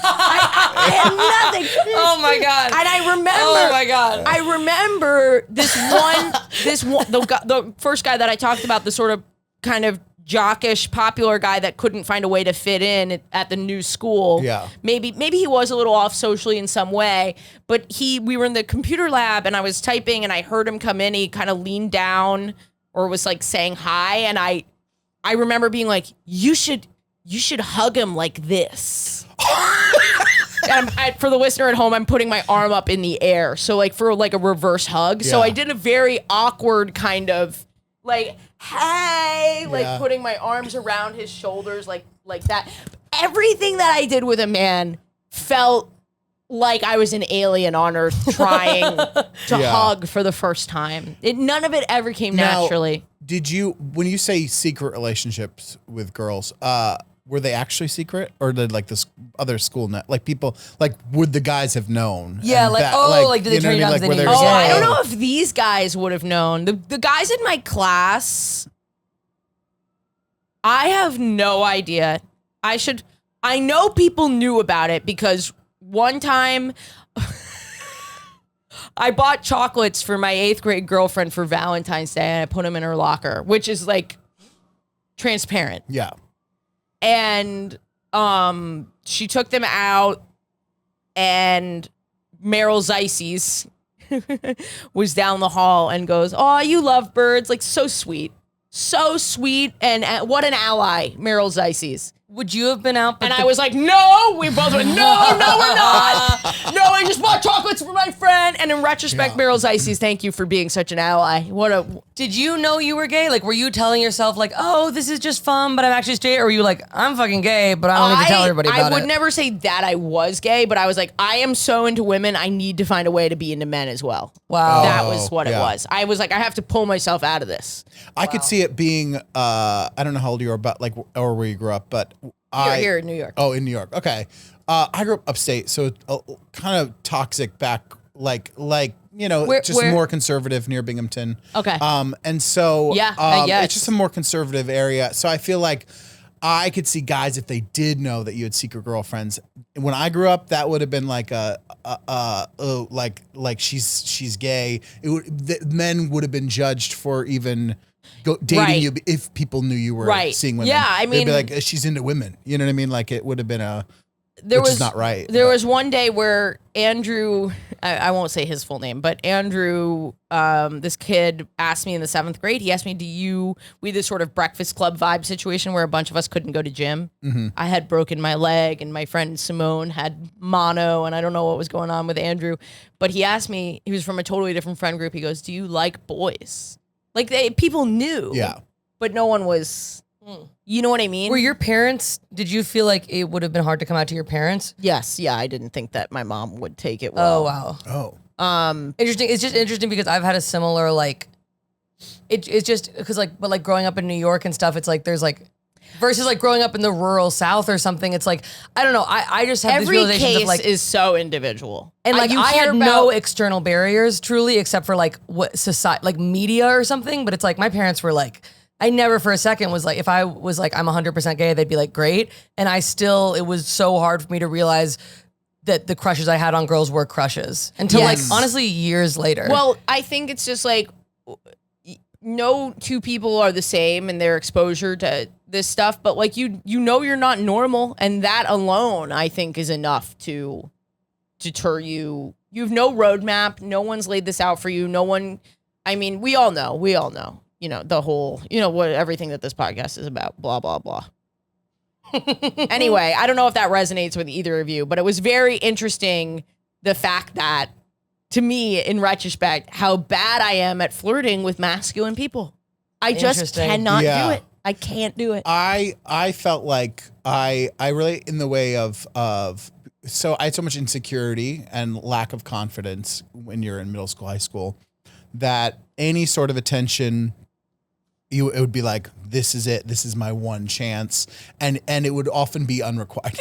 I had nothing. Oh my God. And I remember. Oh my God. I remember the first guy that I talked about, the sort of kind of jockish, popular guy that couldn't find a way to fit in at the new school. Yeah. Maybe he was a little off socially in some way, but we were in the computer lab and I was typing and I heard him come in. He kind of leaned down or was like saying hi. And I remember being like, you should hug him like this. And for the listener at home, I'm putting my arm up in the air. So like for like a reverse hug. So Yeah. I did a very awkward kind of like, hey, like Yeah. putting my arms around his shoulders like that. Everything that I did with a man felt like I was an alien on Earth trying to Yeah. hug for the first time. None of it ever came Now, naturally. Did you, when you say secret relationships with girls, were they actually secret, or did like this other school net, like people, like would the guys have known? Yeah, And like, like did they you know turn you what I down 'cause mean? they Like, knew were you there- were Oh, I gay? don't know if these guys would have known. The guys in my class, I have no idea. I know people knew about it because one time I bought chocolates for my 8th grade girlfriend for Valentine's Day and I put them in her locker, which is like transparent. Yeah. And she took them out and Meryl Zeises was down the hall and goes, "Oh, you love birds." Like so sweet. So sweet. And what an ally, Meryl Zeises. Would you have been out? And I was like, no. We both went, no, we're not. No, I just bought chocolates for my friend. And in retrospect, Meryl Zeises, thank you for being such an ally. Did you know you were gay? Like, were you telling yourself like, oh, this is just fun, but I'm actually straight? Or were you like, I'm fucking gay, but I don't need to tell everybody about it? I would never say that I was gay, but I was like, I am so into women, I need to find a way to be into men as well. Wow. That was what it yeah. was. I was like, I have to pull myself out of this. I could see it being, I don't know how old you are, but like, or where you grew up, but Here in New York. Oh, in New York. Okay. I grew up upstate, so kind of toxic back, like you know, Where- just more conservative near Binghamton. Okay. And so Yeah, it's just a more conservative area. So I feel like I could see guys if they did know that you had secret girlfriends. When I grew up, that would have been like like she's gay. Men would have been judged for even dating Right. you if people knew you were Right. seeing women. Yeah, I they'd mean- be like, she's into women. You know what I mean? Like it would have been which is not right. There was one day where Andrew, I won't say his full name, but Andrew, this kid asked me in the 7th grade, he asked me, we had this sort of Breakfast Club vibe situation where a bunch of us couldn't go to gym. Mm-hmm. I had broken my leg and my friend Simone had mono and I don't know what was going on with Andrew. But he asked me, he was from a totally different friend group. He goes, do you like boys? Like people knew. Yeah. But no one was, you know what I mean? Were your parents, did you feel like it would have been hard to come out to your parents? Yes. Yeah. I didn't think that my mom would take it well. Oh, wow. Oh. Interesting. It's just interesting because I've had a similar, like, it's just because, like, but like growing up in New York and stuff, it's like there's like, versus like growing up in the rural South or something, it's like, I don't know. I just have this Every realization case of like, is so individual. and like you I hear had no about- external barriers truly, except for like what society, like media or something. But it's like my parents were like, I never for a second was like, if I was like, I'm 100% gay, they'd be like, great. And it was so hard for me to realize that the crushes I had on girls were crushes until Yes. like honestly years later. Well, I think it's just like no two people are the same in their exposure to this stuff, but like you know you're not normal, and that alone I think is enough to deter you. You have no roadmap. No one's laid this out for you. No one. I mean, we all know. You know the whole. You know what everything that this podcast is about. Blah blah blah. Anyway, I don't know if that resonates with either of you, but it was very interesting the fact that, to me, in retrospect, how bad I am at flirting with masculine people. I just Interesting. cannot Yeah. do it. I can't do it. I felt like I relate in the way of so I had so much insecurity and lack of confidence when you're in middle school, high school, that any sort of attention, it would be like, this is it. This is my one chance. And it would often be unrequited.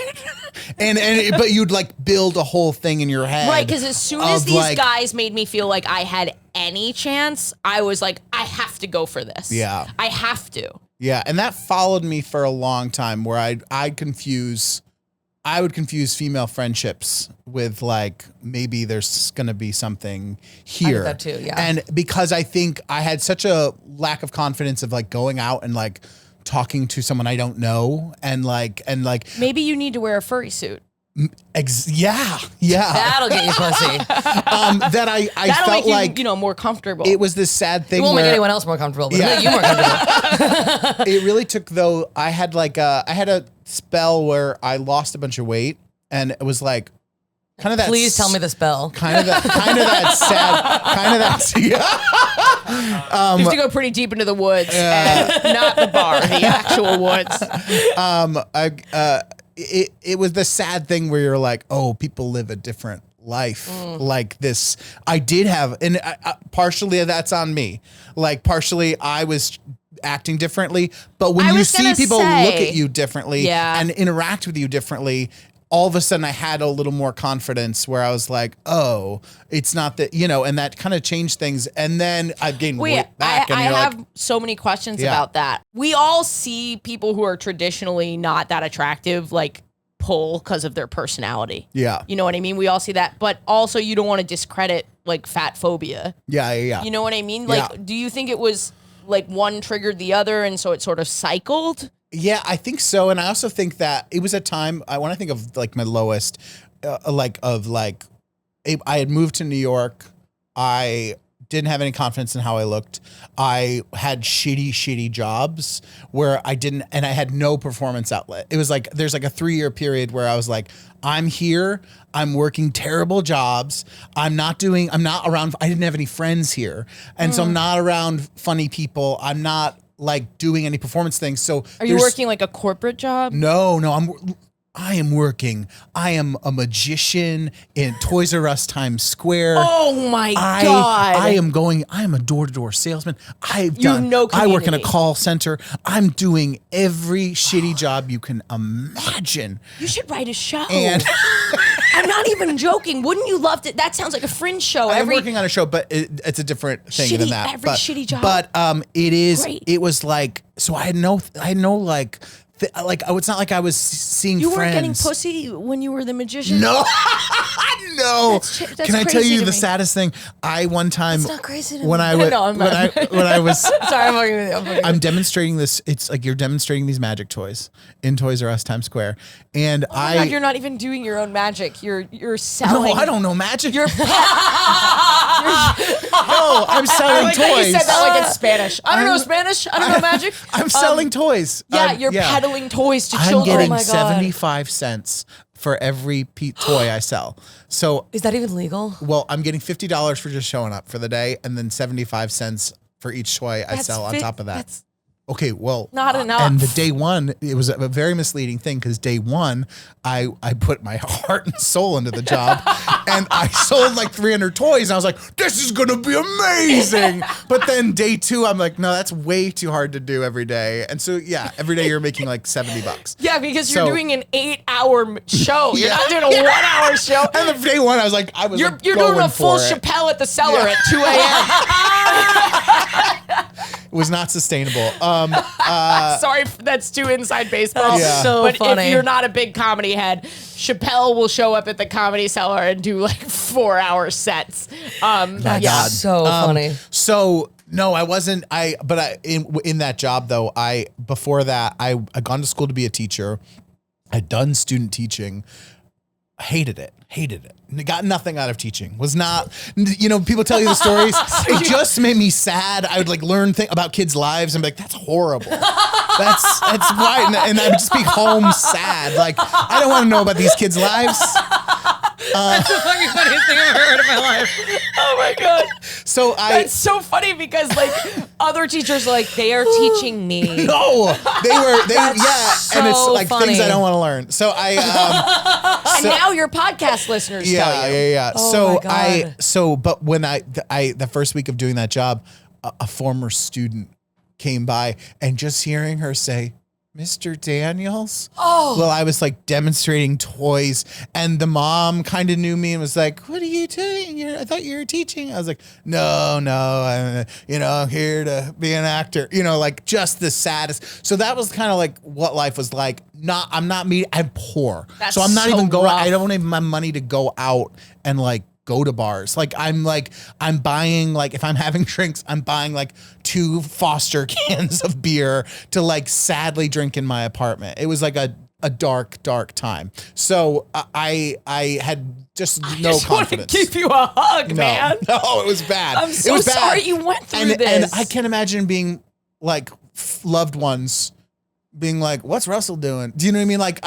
but you'd like build a whole thing in your head. Right, because as soon as of, these like- guys made me feel like I had any chance, I was like, I have to go for this. Yeah. I have to. Yeah, and that followed me for a long time where I would confuse female friendships with like maybe there's going to be something here. that too, yeah. And because I think I had such a lack of confidence of like going out and like talking to someone I don't know and like Maybe you need to wear a furry suit. yeah. that'll get you pussy. That I That'll felt make like you, more comfortable. it was this sad thing It won't where make anyone else more comfortable, but Yeah. it'll make you more comfortable. it really took though. I had a spell where I lost a bunch of weight, and it was like kind of that. Please tell me the spell. Kind of that sad. Kind of that. Yeah. you have to go pretty deep into the woods, and not the bar, the actual woods. It was the sad thing where you're like, oh, people live a different life like this. I did have, and partially that's on me. Like partially I was acting differently, but when I you was see gonna people say- look at you differently Yeah. and interact with you differently, all of a sudden I had a little more confidence where I was like, oh, it's not that, and that kind of changed things. And then I gained weight back. I And you're have like, so many questions Yeah. about that. We all see people who are traditionally not that attractive, like pull because of their personality. yeah, You know what I mean? We all see that, but also you don't want to discredit like fat phobia. yeah. You know what I mean? Like, Yeah. do you think it was like one triggered the other and so it sort of cycled? Yeah, I think so, and I also think that it was a time. When I think of like my lowest, I had moved to New York. I didn't have any confidence in how I looked. I had shitty jobs where I didn't, and I had no performance outlet. It was like there's like a 3-year period where I was like, I'm here. I'm working terrible jobs. I'm not around. I didn't have any friends here, and so I'm not around funny people. I'm not like doing any performance things. So Are you working like a corporate job? No, I am working. I am a magician in Toys R Us Times Square. Oh my God. I am a door-to-door salesman. I have no work in a community. call center. I'm doing every shitty job you can imagine. You should write a show. And I'm not even joking. Wouldn't you love to? That sounds like a Fringe show. I'm working on a show, but it's a different thing than that. Every shitty job. But it is. Great. It was like so. I had no like it's not like I was seeing You friends. weren't getting pussy when you were the magician? No, no. That's Can I tell crazy you to the me. saddest thing? I one time It's not crazy to when me. I was No, I'm when I was Sorry, I'm fucking with you. I'm fucking with I'm demonstrating this. It's like you're demonstrating these magic toys in Toys R Us Times Square, and Oh my God, you're not even doing your own magic. You're no, selling. I don't know magic. You're no, I'm selling like toys. that you said that like in Spanish. I don't know Spanish. I don't know magic. I'm selling toys. Yeah, you're peddling toys to children. I'm getting Oh my God. 75 cents for every toy I sell. So, Is that even legal? well, I'm getting $50 for just showing up for the day, and then 75 cents for each toy I That's sell on top of that. That's Okay, well, Not enough. And the day one, it was a very misleading thing because day one, I put my heart and soul into the job, and I sold like 300 toys, and I was like, "This is gonna be amazing." But then day two, I'm like, "No, that's way too hard to do every day." And so yeah, every day you're making like $70. Yeah, because you're So- doing an 8-hour show. You're Yeah. not doing a 1-hour show. And then day one, I was like, You're like, doing going a full for it. Chappelle at the cellar at 2 a.m. It was not sustainable. Sorry, that's too inside baseball. Yeah. so but funny. if you're not a big comedy head, Chappelle will show up at the Comedy Cellar and do like 4-hour sets. that's Yeah. so funny. So no, I wasn't. In that job though, before that, I'd gone to school to be a teacher. I'd done student teaching. Hated it. Got nothing out of teaching. Was not, people tell you the stories. It just made me sad. I would like learn about kids' lives and be like, that's horrible. That's why. And I would just be home sad. Like, I don't want to know about these kids' lives. That's the fucking funniest thing I've ever heard in my life. Oh my God. So That's so funny because like other teachers are like, they are teaching me. no, and it's so like funny. things I don't want to learn. So And now your podcast listeners tell you. Yeah. Oh my God. But when the first week of doing that job, a former student came by, and just hearing her say, "Mr. Daniels." Oh, well, I was like demonstrating toys, and the mom kind of knew me and was like, "What are you doing? I thought you were teaching." I was like, "No, I'm here to be an actor." Like just the saddest. So that was kind of like what life was like. I'm not me. I'm poor, That's so I'm not so even going. rough. I don't have my money to go out and like go to bars. I'm buying, like, if I'm having drinks, I'm buying like 2 Foster cans of beer to like sadly drink in my apartment. It was like a dark time. So I had just no I just want to confidence. give you a hug, man. No, it was bad. I'm so it was bad. sorry you went through this. And I can't imagine being like loved ones being like, "What's Russell doing?" Do you know what I mean? Like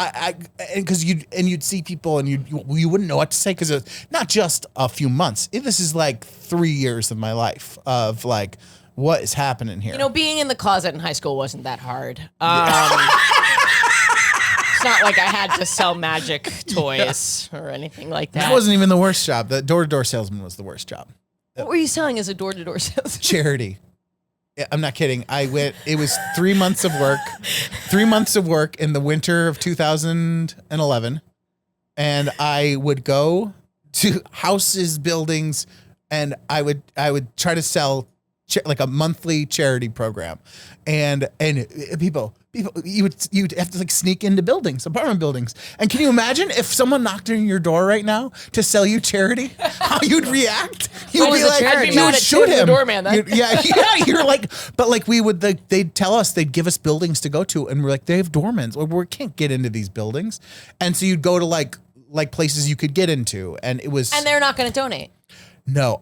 because you'd see people and you wouldn't know what to say because it's not just a few months. This is like 3 years of my life of like, what is happening here? Being in the closet in high school wasn't that hard. It's not like I had to sell magic toys or anything like that. That wasn't even the worst job. The door-to-door salesman was the worst job. What were you selling as a door-to-door salesman? Charity. Yeah, I'm not kidding. It was 3 months of work. 3 months of work in the winter of 2011. And I would go to houses, buildings, and I would try to sell like a monthly charity program. And people, you'd have to like sneak into buildings, apartment buildings. And can you imagine if someone knocked on your door right now to sell you charity, how you'd react? You'd was be the like, charity? I'd be you mad would at shoot Tim, the him. doorman, then. Yeah, you're like, but like they'd tell us, they'd give us buildings to go to, and we're like, they have doormans. We can't get into these buildings. And so you'd go to like places you could get into, and it was. And they're not going to donate. No,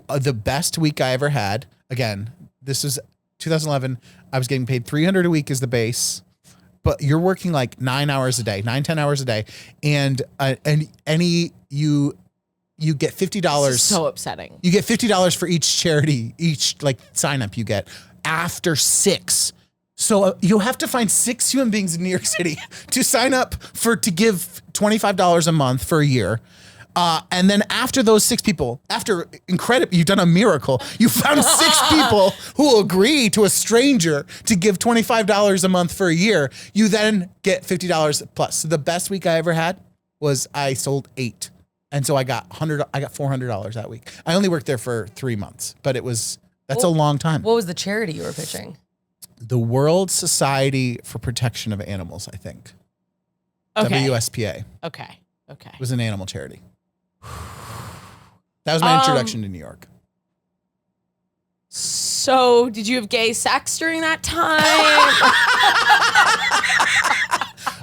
the best week I ever had. Again, this was 2011. I was getting paid $300 a week as the base, but you're working like 9 hours a day, 10 hours a day, and you get $50. This is so upsetting. You get $50 for each charity, each like sign up you get after 6. So you'll have to find 6 human beings in New York City to sign up to give $25 a month for a year. And then after those 6 people, you've done a miracle. You found 6 people who will agree to a stranger to give $25 a month for a year. You then get $50 plus. So the best week I ever had was I sold 8. And so I got $400 that week. I only worked there for 3 months, but that's a long time. What was the charity you were pitching? The World Society for Protection of Animals, I think. Okay. WSPA. Okay. Okay. It was an animal charity. That was my introduction to New York. So, did you have gay sex during that time?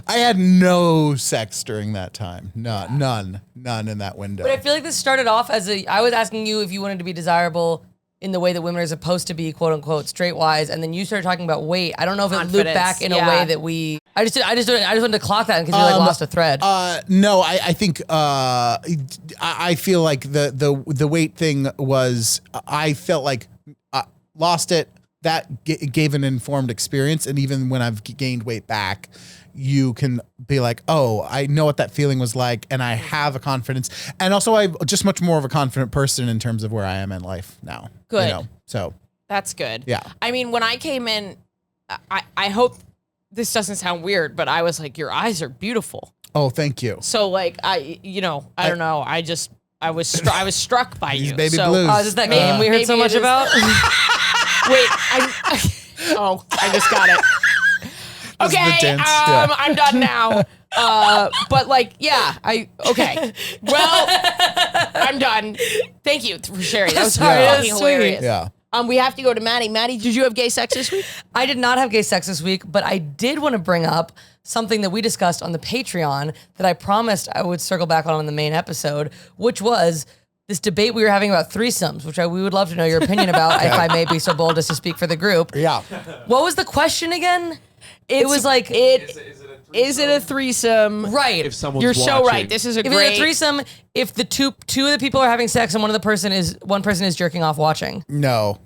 I had no sex during that time. None in that window. But I feel like this started off as I was asking you if you wanted to be desirable in the way that women are supposed to be, quote unquote, straight wise, and then you started talking about weight. I don't know if it looped Confidence, back in a yeah. way that we. I just wanted to clock that because you lost a thread. No, I think I feel like the weight thing was, I felt like lost it. That gave an informed experience, and even when I've gained weight back, you can be like, oh, I know what that feeling was like, and I have a confidence, and also I'm just much more of a confident person in terms of where I am in life now. Good. You know? So That's good. Yeah. I mean, when I came in, I hope this doesn't sound weird, but I was like, your eyes are beautiful. oh, thank you. So like, I don't know. I was struck by These you. baby so, blues. Oh, is this that game we heard maybe so it much is- about? Wait, I just got it. This is the Okay, dance, yeah. I'm done now. But like, yeah, okay. Well, I'm done. Thank you for sharing. That was Sorry, that fucking was hilarious. Yeah. We have to go to Maddie. Maddie, did you have gay sex this week? I did not have gay sex this week, but I did want to bring up something that we discussed on the Patreon that I promised I would circle back on in the main episode, which was this debate we were having about threesomes, which we would love to know your opinion about, if I may be so bold as to speak for the group. Yeah. What was the question again? It was like, Is it a threesome? right. If someone's You're so watching. right. This is a If it's great a threesome, if the two of the people are having sex and one person is jerking off watching. No.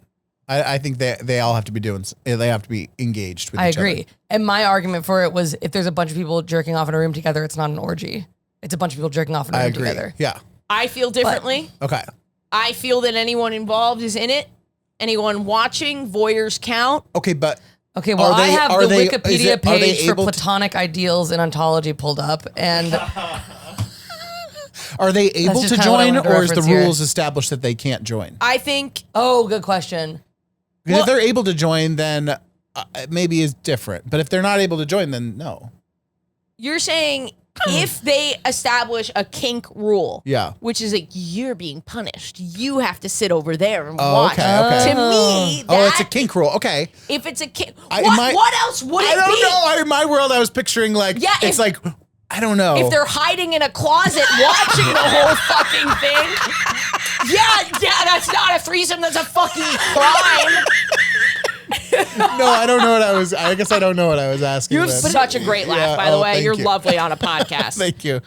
I think they all have to be they have to be engaged with I each other. agree. And my argument for it was, if there's a bunch of people jerking off in a room together, it's not an orgy. It's a bunch of people jerking off in a I room agree. together. Yeah. I feel differently. Okay. I feel that anyone involved is in it. Anyone watching, voyeurs count. Okay, but Okay, well, I have the Wikipedia are they page for able to- platonic ideals in ontology pulled up, and are they able just to kinda what I join, wanted to or is the reference here. rules established that they can't join? I think oh, good question. Because if they're able to join, then maybe it's different. But if they're not able to join, then no. you're saying if they establish a kink rule, Yeah. which is like you're being punished, you have to sit over there and Oh, watch. okay. To me, that, Oh, it's a kink rule. Okay. if it's a kink, In what, my- what else would it I don't be? know. In my world, I was picturing like, Yeah, it's if- like, I don't know. If they're hiding in a closet watching the whole fucking thing, yeah, that's not a threesome. That's a fucking crime. No, I don't know what I was. I guess I don't know what I was asking. You have then. such a great laugh, Yeah, by the oh, way. thank You're you. lovely on a podcast. Thank you.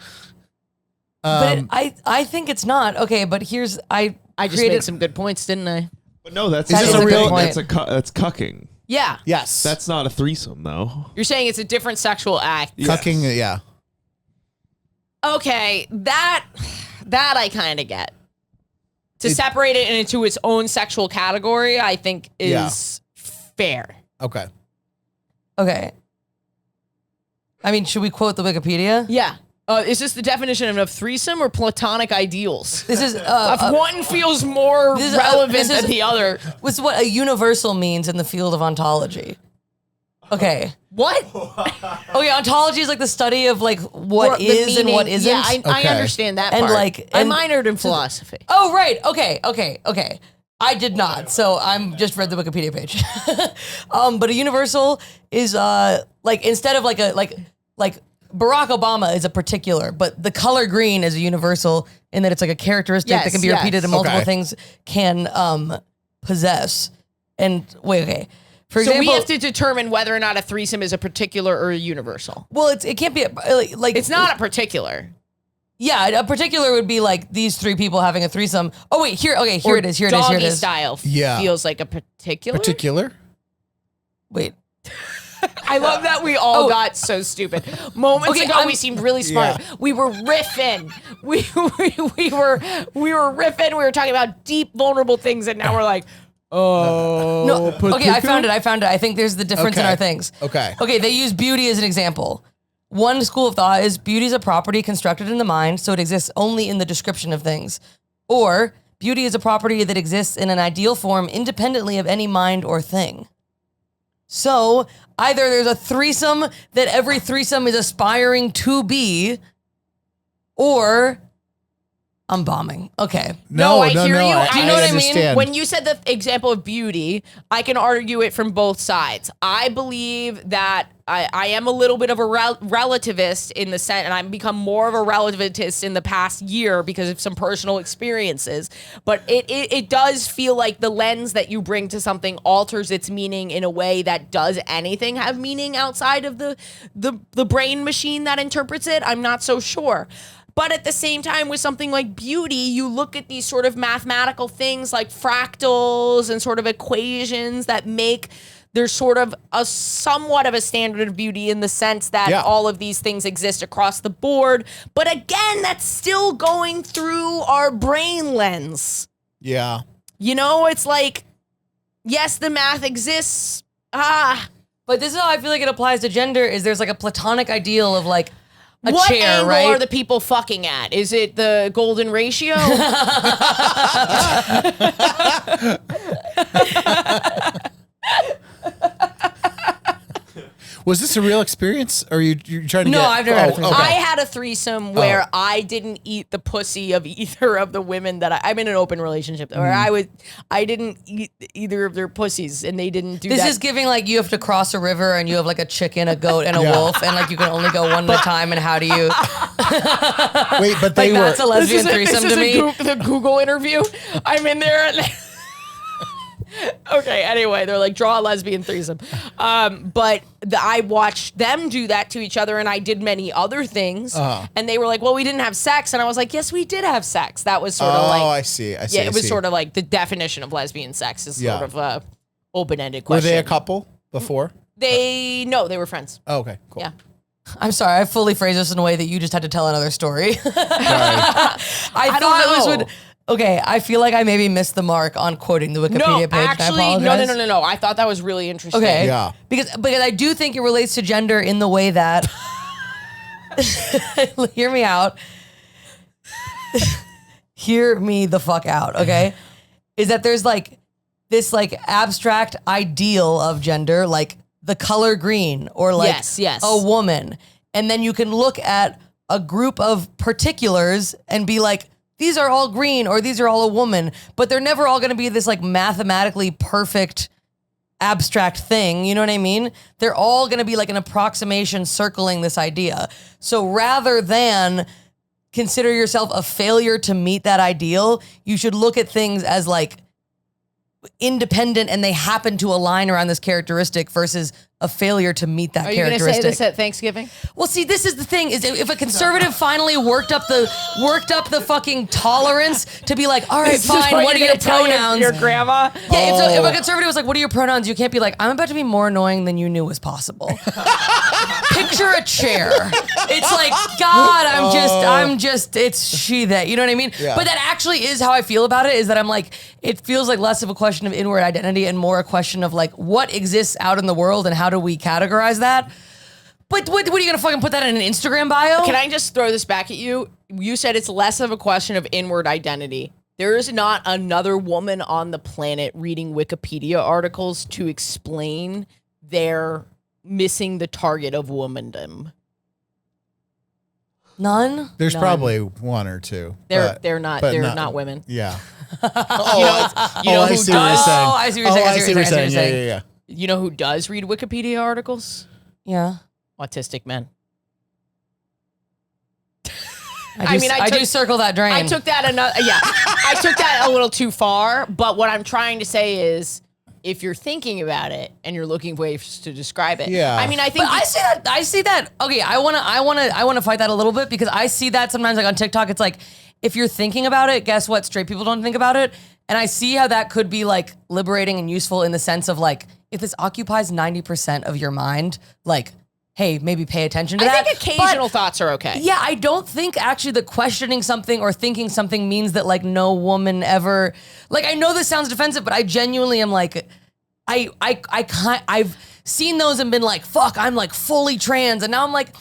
But I think it's not okay. But here's I just created made some good points, didn't I? But no, that's That is still a real- point. that's cucking. Yeah. Yes. That's not a threesome though. You're saying it's a different sexual act. cucking. Yeah. Okay, that I kind of get. To separate it into its own sexual category, I think is fair. Okay. okay. I mean, should we quote the Wikipedia? Yeah. Is this the definition of threesome or platonic ideals? This is If one feels more this is- relevant this is- than the other. this is what a universal means in the field of ontology. Okay. What? Okay, ontology is like the study of like what The is and meaning- what isn't. Yeah, I Okay. understand that And, part. like, I and- minored in philosophy. Oh, right. Okay. I did not. So I'm just read the Wikipedia page. But a universal is like instead of like Barack Obama is a particular, but the color green is a universal in that it's like a characteristic that can be Yes, repeated yes. and multiple Okay. things can possess. And wait, okay. For So example, we have to determine whether or not a threesome is a particular or a universal. well, it can't be like It's not a particular. Yeah, a particular would be like these three people having a threesome. Oh wait, here it is. Doggy style Yeah. feels like a particular. Particular. Wait. I love that we all got so stupid. Moments Okay, ago, we seemed really smart. Yeah. We were riffing. We were riffing. We were talking about deep, vulnerable things, and now we're like, No. Okay, I found it. I think there's the difference in Okay. our things. Okay. Okay, they use beauty as an example. One school of thought is beauty is a property constructed in the mind, so it exists only in the description of things. Or beauty is a property that exists in an ideal form independently of any mind or thing. So either there's a threesome that every threesome is aspiring to be, or I'm bombing. Okay. No, I hear you. Do you know what I mean? understand. When you said the example of beauty, I can argue it from both sides. I believe that I am a little bit of a relativist in the sense, and I've become more of a relativist in the past year because of some personal experiences. But it does feel like the lens that you bring to something alters its meaning in a way that does anything have meaning outside of the brain machine that interprets it. I'm not so sure. But at the same time, with something like beauty, you look at these sort of mathematical things like fractals and sort of equations that make there's sort of a somewhat of a standard of beauty in the sense that all of these things exist across the board. But again, that's still going through our brain lens. Yeah. You know, it's like, yes, the math exists. But this is how I feel like it applies to gender, is there's like a platonic ideal of like a what chair, angle right? are the people fucking at? Is it the golden ratio? Was this a real experience? Or are you trying to No, get... I've never had a threesome. I had a threesome where I didn't eat the pussy of either of the women that I'm in an open relationship where I didn't eat either of their pussies and they didn't do This that. is giving like you have to cross a river and you have like a chicken, a goat, and a wolf, and like you can only go one at a time. And how do you? Wait, but they Like were... that's a lesbian threesome to me. The Google interview. I'm in there. And okay, anyway, they're like, draw a lesbian threesome. But I watched them do that to each other, and I did many other things. And they were like, well, we didn't have sex. And I was like, yes, we did have sex. That was sort of like... I see. Yeah, it was sort of like the definition of lesbian sex is sort of a open-ended question. Were they a couple before? No, they were friends. Oh, okay, cool. Yeah. I'm sorry, I fully phrased this in a way that you just had to tell another story. Sorry. I thought don't this know. would. Okay, I feel like I maybe missed the mark on quoting the Wikipedia page. Actually, I apologize. no. I thought that was really interesting. Okay. Yeah. Because I do think it relates to gender in the way that hear me out. Hear me the fuck out, okay? Is that there's like this like abstract ideal of gender, like the color green or like Yes. a woman. And then you can look at a group of particulars and be like, these are all green or these are all a woman, but they're never all going to be this like mathematically perfect abstract thing. You know what I mean? They're all going to be like an approximation circling this idea. So rather than consider yourself a failure to meet that ideal, you should look at things as like independent and they happen to align around this characteristic versus a failure to meet that Are you going to characteristic. say this at Thanksgiving? Well, see, this is the thing: is if a conservative finally worked up the fucking tolerance to be like, all right, This is fine, what are you're your gonna tell pronouns? Your grandma? Yeah, if a conservative was like, what are your pronouns? You can't be like, I'm about to be more annoying than you knew was possible. Picture a chair. It's like, God, I'm just, it's she that, you know what I mean? Yeah. But that actually is how I feel about it, is that I'm like, it feels like less of a question of inward identity and more a question of like, what exists out in the world and how do we categorize that? But what are you gonna fucking put that in an Instagram bio? Can I just throw this back at you? You said it's less of a question of inward identity. There is not another woman on the planet reading Wikipedia articles to explain their missing the target of womandom. None? There's None. probably one or two. They're not women. Yeah. You know I who see what you're does? saying. Oh, I see what you're saying. I see what you're saying. saying. Yeah. You know who does read Wikipedia articles? Yeah. Autistic men. I do circle that drain. I took that I took that a little too far, but what I'm trying to say is if you're thinking about it and you're looking for ways to describe it. Yeah. I mean, I think But I see that. Okay, I wanna fight that a little bit because I see that sometimes like on TikTok. It's like if you're thinking about it, guess what? Straight people don't think about it, and I see how that could be like liberating and useful in the sense of like if this occupies 90% of your mind, like, hey, maybe pay attention to I that. think occasional But thoughts are okay. yeah, I don't think actually that questioning something or thinking something means that like no woman ever, like I know this sounds defensive, but I genuinely am like, I've seen those and been like, fuck, I'm like fully trans. And now I'm like,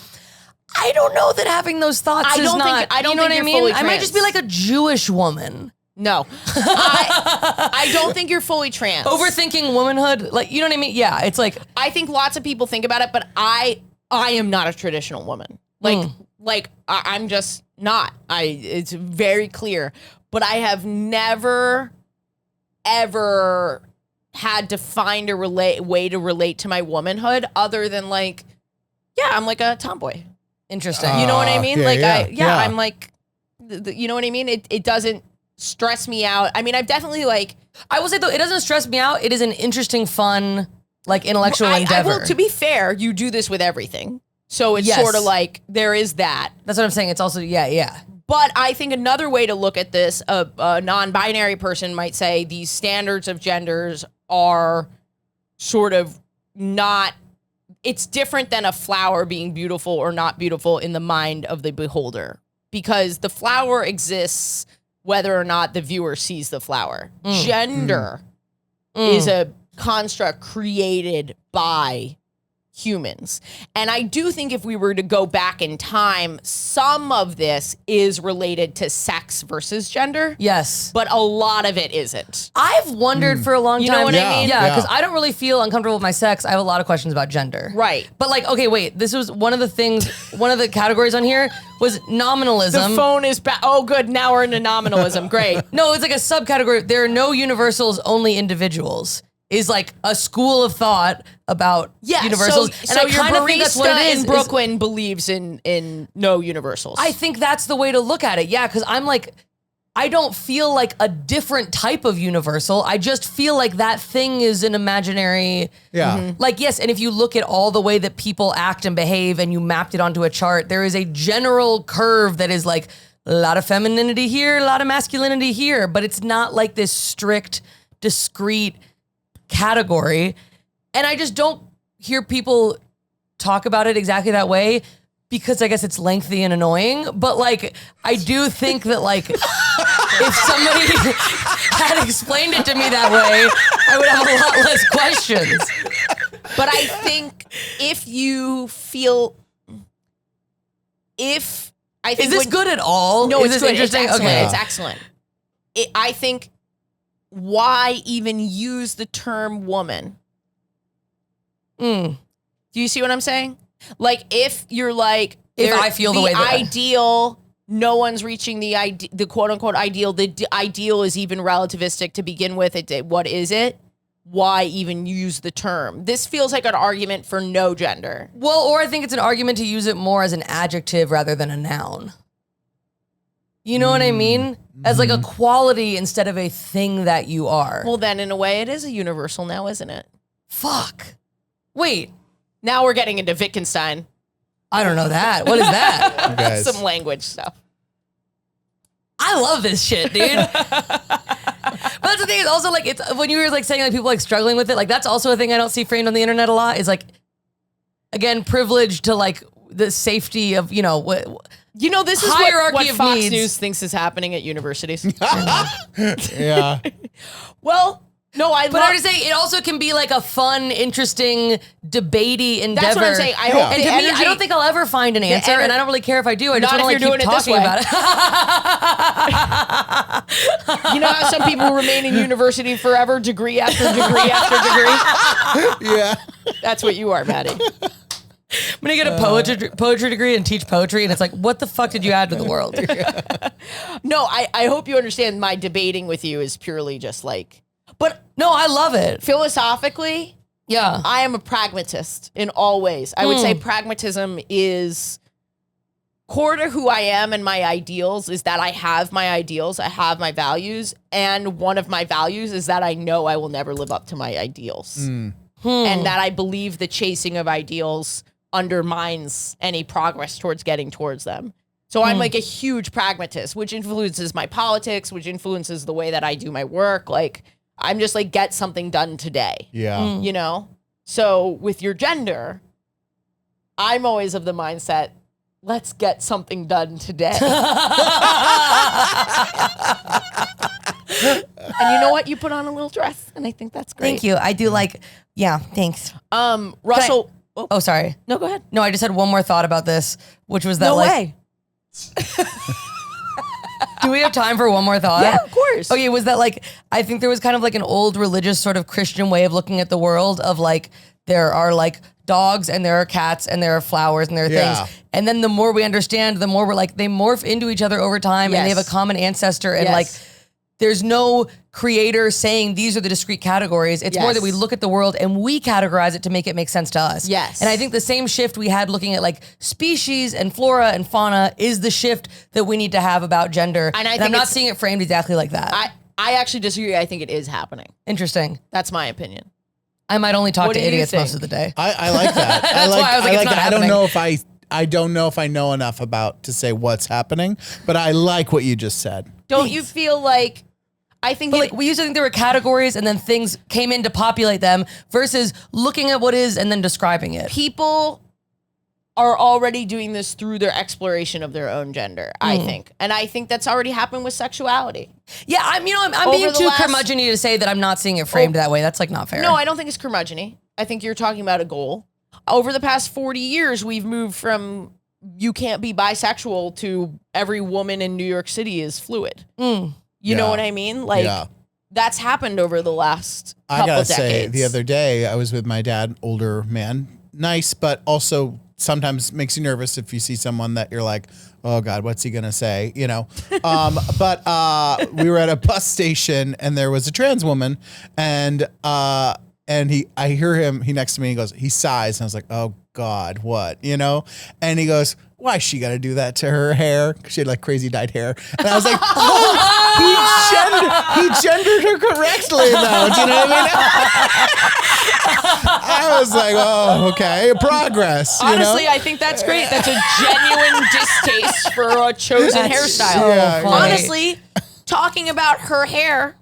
I don't know that having those thoughts I is don't not, think- I don't you know think what I you're mean? fully I might just be trans. like a Jewish woman. No. I don't think you're fully trans. Overthinking womanhood, like, you know what I mean? Yeah, it's like, I think lots of people think about it, but I am not a traditional woman. I'm just not. It's very clear. But I have never, ever had to find a way to relate to my womanhood other than like, yeah, I'm like a tomboy. interesting. You know what I mean? yeah. I'm like, you know what I mean? It doesn't stress me out. I mean, I've definitely like, I will say though, it doesn't stress me out. It is an interesting, fun, like intellectual endeavor. I will, to be fair, you do this with everything. So it's Yes. sort of like, there is that. That's what I'm saying. It's also, yeah. But I think another way to look at this, a non-binary person might say these standards of genders are sort of not, it's different than a flower being beautiful or not beautiful in the mind of the beholder. Because the flower exists whether or not the viewer sees the flower. Gender is a construct created by humans. And I do think if we were to go back in time, some of this is related to sex versus gender. Yes. But a lot of it isn't. I've wondered for a long time. You know what I mean? Yeah, Yeah. because I don't really feel uncomfortable with my sex. I have a lot of questions about gender. Right. But like, okay, wait, this was one of the things, one of the categories on here was nominalism. The phone is back. Oh, good. Now we're into nominalism. Great. No, it's like a subcategory. There are no universals, only individuals. Is like a school of thought about universals. So I your kinda think that's what it barista is, in Brooklyn believes in no universals. I think that's the way to look at it. Yeah, because I'm like, I don't feel like a different type of universal. I just feel like that thing is an imaginary. Yeah. Like, yes, and if you look at all the way that people act and behave and you mapped it onto a chart, there is a general curve that is like a lot of femininity here, a lot of masculinity here, but it's not like this strict, discrete category. And I just don't hear people talk about it exactly that way because I guess it's lengthy and annoying. But like, I do think that like, if somebody had explained it to me that way, I would have a lot less questions. But I think if you feel, is this good at all? No, is it's this good. It's interesting? excellent. Okay. It's excellent. I think why even use the term woman? Do you see what I'm saying? Like if you're like, If I feel the way that I- ideal, no one's reaching the quote unquote ideal. The ideal is even relativistic to begin with. What is it? Why even use the term? This feels like an argument for no gender. Well, or I think it's an argument to use it more as an adjective rather than a noun. You know what I mean? As like a quality instead of a thing that you are. Well, then in a way it is a universal now, isn't it? Fuck. Wait, Now we're getting into Wittgenstein. I don't know that. What is that? You guys. Some language stuff. I love this shit, dude. But that's the thing is also like, it's when you were like saying like people like struggling with it, like that's also a thing I don't see framed on the internet a lot is like, again, privilege to like the safety of, you know, You know, this is Hierarchy what of Fox needs. News thinks is happening at universities. Yeah. Well, no, But I'm just saying, it also can be like a fun, interesting, debatey endeavor. That's what I'm saying. I hope And the to me, energy- I don't think I'll ever find an answer, and I don't really care if I do. I just Not want if to like you're keep doing it talking this about it. You know how some people remain in university forever, degree after degree after degree? Yeah. That's what you are, Maddie. I'm gonna get a poetry degree and teach poetry, and it's like, what the fuck did you add to the world? No, I hope you understand my debating with you is purely just like, but No, I love it. philosophically, Yeah. I am a pragmatist in all ways. I would say pragmatism is core to who I am and my ideals is that I have my ideals, I have my values, and one of my values is that I know I will never live up to my ideals. And that I believe the chasing of ideals undermines any progress towards getting towards them. So I'm like a huge pragmatist, which influences my politics, which influences the way that I do my work. Like I'm just like, get something done today. Yeah. You know? So with your gender, I'm always of the mindset, let's get something done today. And you know what? You put on a little dress, and I think that's great. Thank you. I do like, yeah, thanks. Russell. Oh, sorry. No, go ahead. No, I just had one more thought about this, which was that No like, way. Do we have time for one more thought? Yeah, of course. Okay, was that like, I think there was kind of like an old religious sort of Christian way of looking at the world of like, there are like dogs and there are cats and there are flowers and there are things. And then the more we understand, the more we're like, they morph into each other over time and they have a common ancestor and like, there's no creator saying these are the discrete categories. It's more that we look at the world and we categorize it to make it make sense to us. Yes. And I think the same shift we had looking at like species and flora and fauna is the shift that we need to have about gender. And I'm not seeing it framed exactly like that. I actually disagree. I think it is happening. Interesting. That's my opinion. I might only talk What to do you idiots think? most of the day. I like that. That's why I was like, it's not I happening. don't know if I know enough about to say what's happening, but I like what you just said. Don't you feel like, I think But like we used to think there were categories and then things came in to populate them versus looking at what is and then describing it. people are already doing this through their exploration of their own gender, I think. And I think that's already happened with sexuality. Yeah, I'm Over being the too last- curmudgeon-y to say that I'm not seeing it framed that way. That's like not fair. No, I don't think it's curmudgeon-y. I think you're talking about a goal. Over the past 40 years, we've moved from you can't be bisexual to every woman in New York City is fluid. You know what I mean? Like, that's happened over the last couple I gotta decades. say, the other day I was with my dad, older man, nice, but also sometimes makes you nervous if you see someone that you're like, oh God, what's he gonna say? You know. But we were at a bus station and there was a trans woman, and I hear him. He next to me. He goes, he sighs, and I was like, oh God, what? You know? And he goes, why she got to do that to her hair? 'Cause she had like crazy dyed hair. And I was like, oh, he gendered her correctly though. Do you know what I mean? I was like, oh, okay, progress. You Honestly, know? I think that's great. That's a genuine distaste for a chosen hairstyle. so Yeah, funny. Honestly, talking about her hair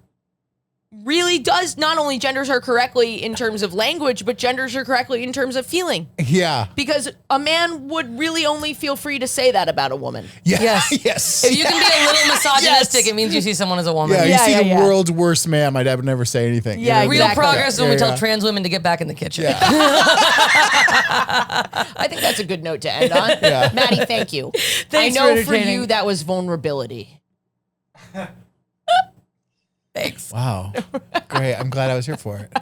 really does not only genders her correctly in terms of language, but genders her correctly in terms of feeling. Yeah. Because a man would really only feel free to say that about a woman. Yeah. Yes. Yes. If you can be a little misogynistic, Yes. it means you see someone as a woman. Yeah, you Yeah, see yeah, the yeah. world's worst man. My dad would never say anything. Yeah, You know? Real Exactly. progress is when we Yeah, tell yeah. trans women to get back in the kitchen. I think that's a good note to end on. Yeah. Maddie, thank you. Thanks I for know for entertaining. you that was vulnerability. Thanks. Wow. Great. I'm glad I was here for it.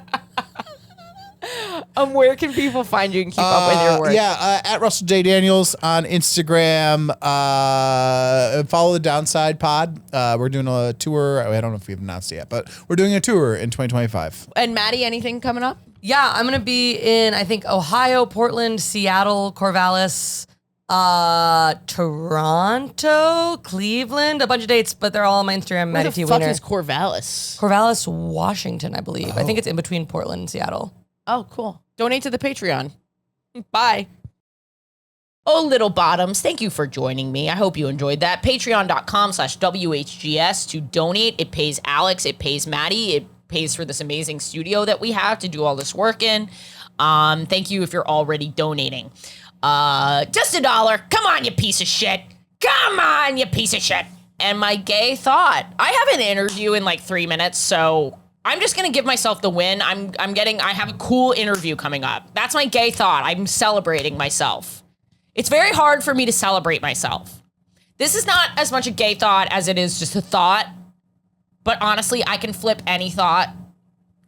Where can people find you and keep up with your work? Yeah, at Russell J. Daniels on Instagram. Follow the Downside Pod. We're doing a tour. I don't know if we've announced it yet, but we're doing a tour in 2025. And Maddie, anything coming up? Yeah, I'm going to be in, I think, Ohio, Portland, Seattle, Corvallis, Toronto, Cleveland, a bunch of dates, but they're all on my Instagram, Where Maddie the T. fuck Wiener. is Corvallis? Corvallis, Washington, I believe. I think it's in between Portland and Seattle. Oh, cool. Donate to the Patreon. Bye. Oh, little bottoms, thank you for joining me. I hope you enjoyed that. Patreon.com/WHGS to donate. It pays Alex. It pays Maddie. It pays for this amazing studio that we have to do all this work in. Thank you if you're already donating. Just $1. Come on, you piece of shit. Come on, you piece of shit. And my gay thought. I have an interview in like 3 minutes, so I'm just gonna give myself the win. I have a cool interview coming up. That's my gay thought. I'm celebrating myself. It's very hard for me to celebrate myself. This is not as much a gay thought as it is just a thought. But honestly, I can flip any thought.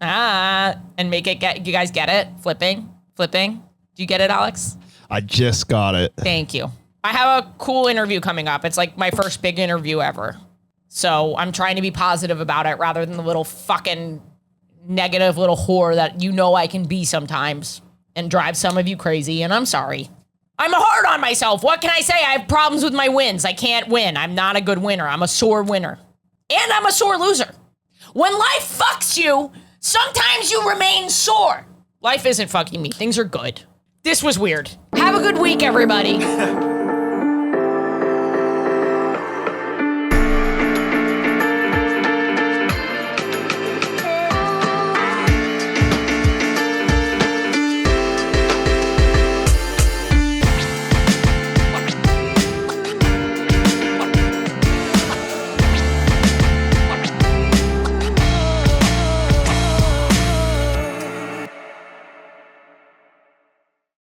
And make it you guys get it? Flipping. Do you get it, Alex? I just got it. Thank you. I have a cool interview coming up. It's like my first big interview ever. So I'm trying to be positive about it rather than the little fucking negative little whore that you know I can be sometimes and drive some of you crazy. And I'm sorry. I'm hard on myself. What can I say? I have problems with my wins. I can't win. I'm not a good winner. I'm a sore winner. And I'm a sore loser. When life fucks you, sometimes you remain sore. Life isn't fucking me. Things are good. This was weird. Have a good week, everybody.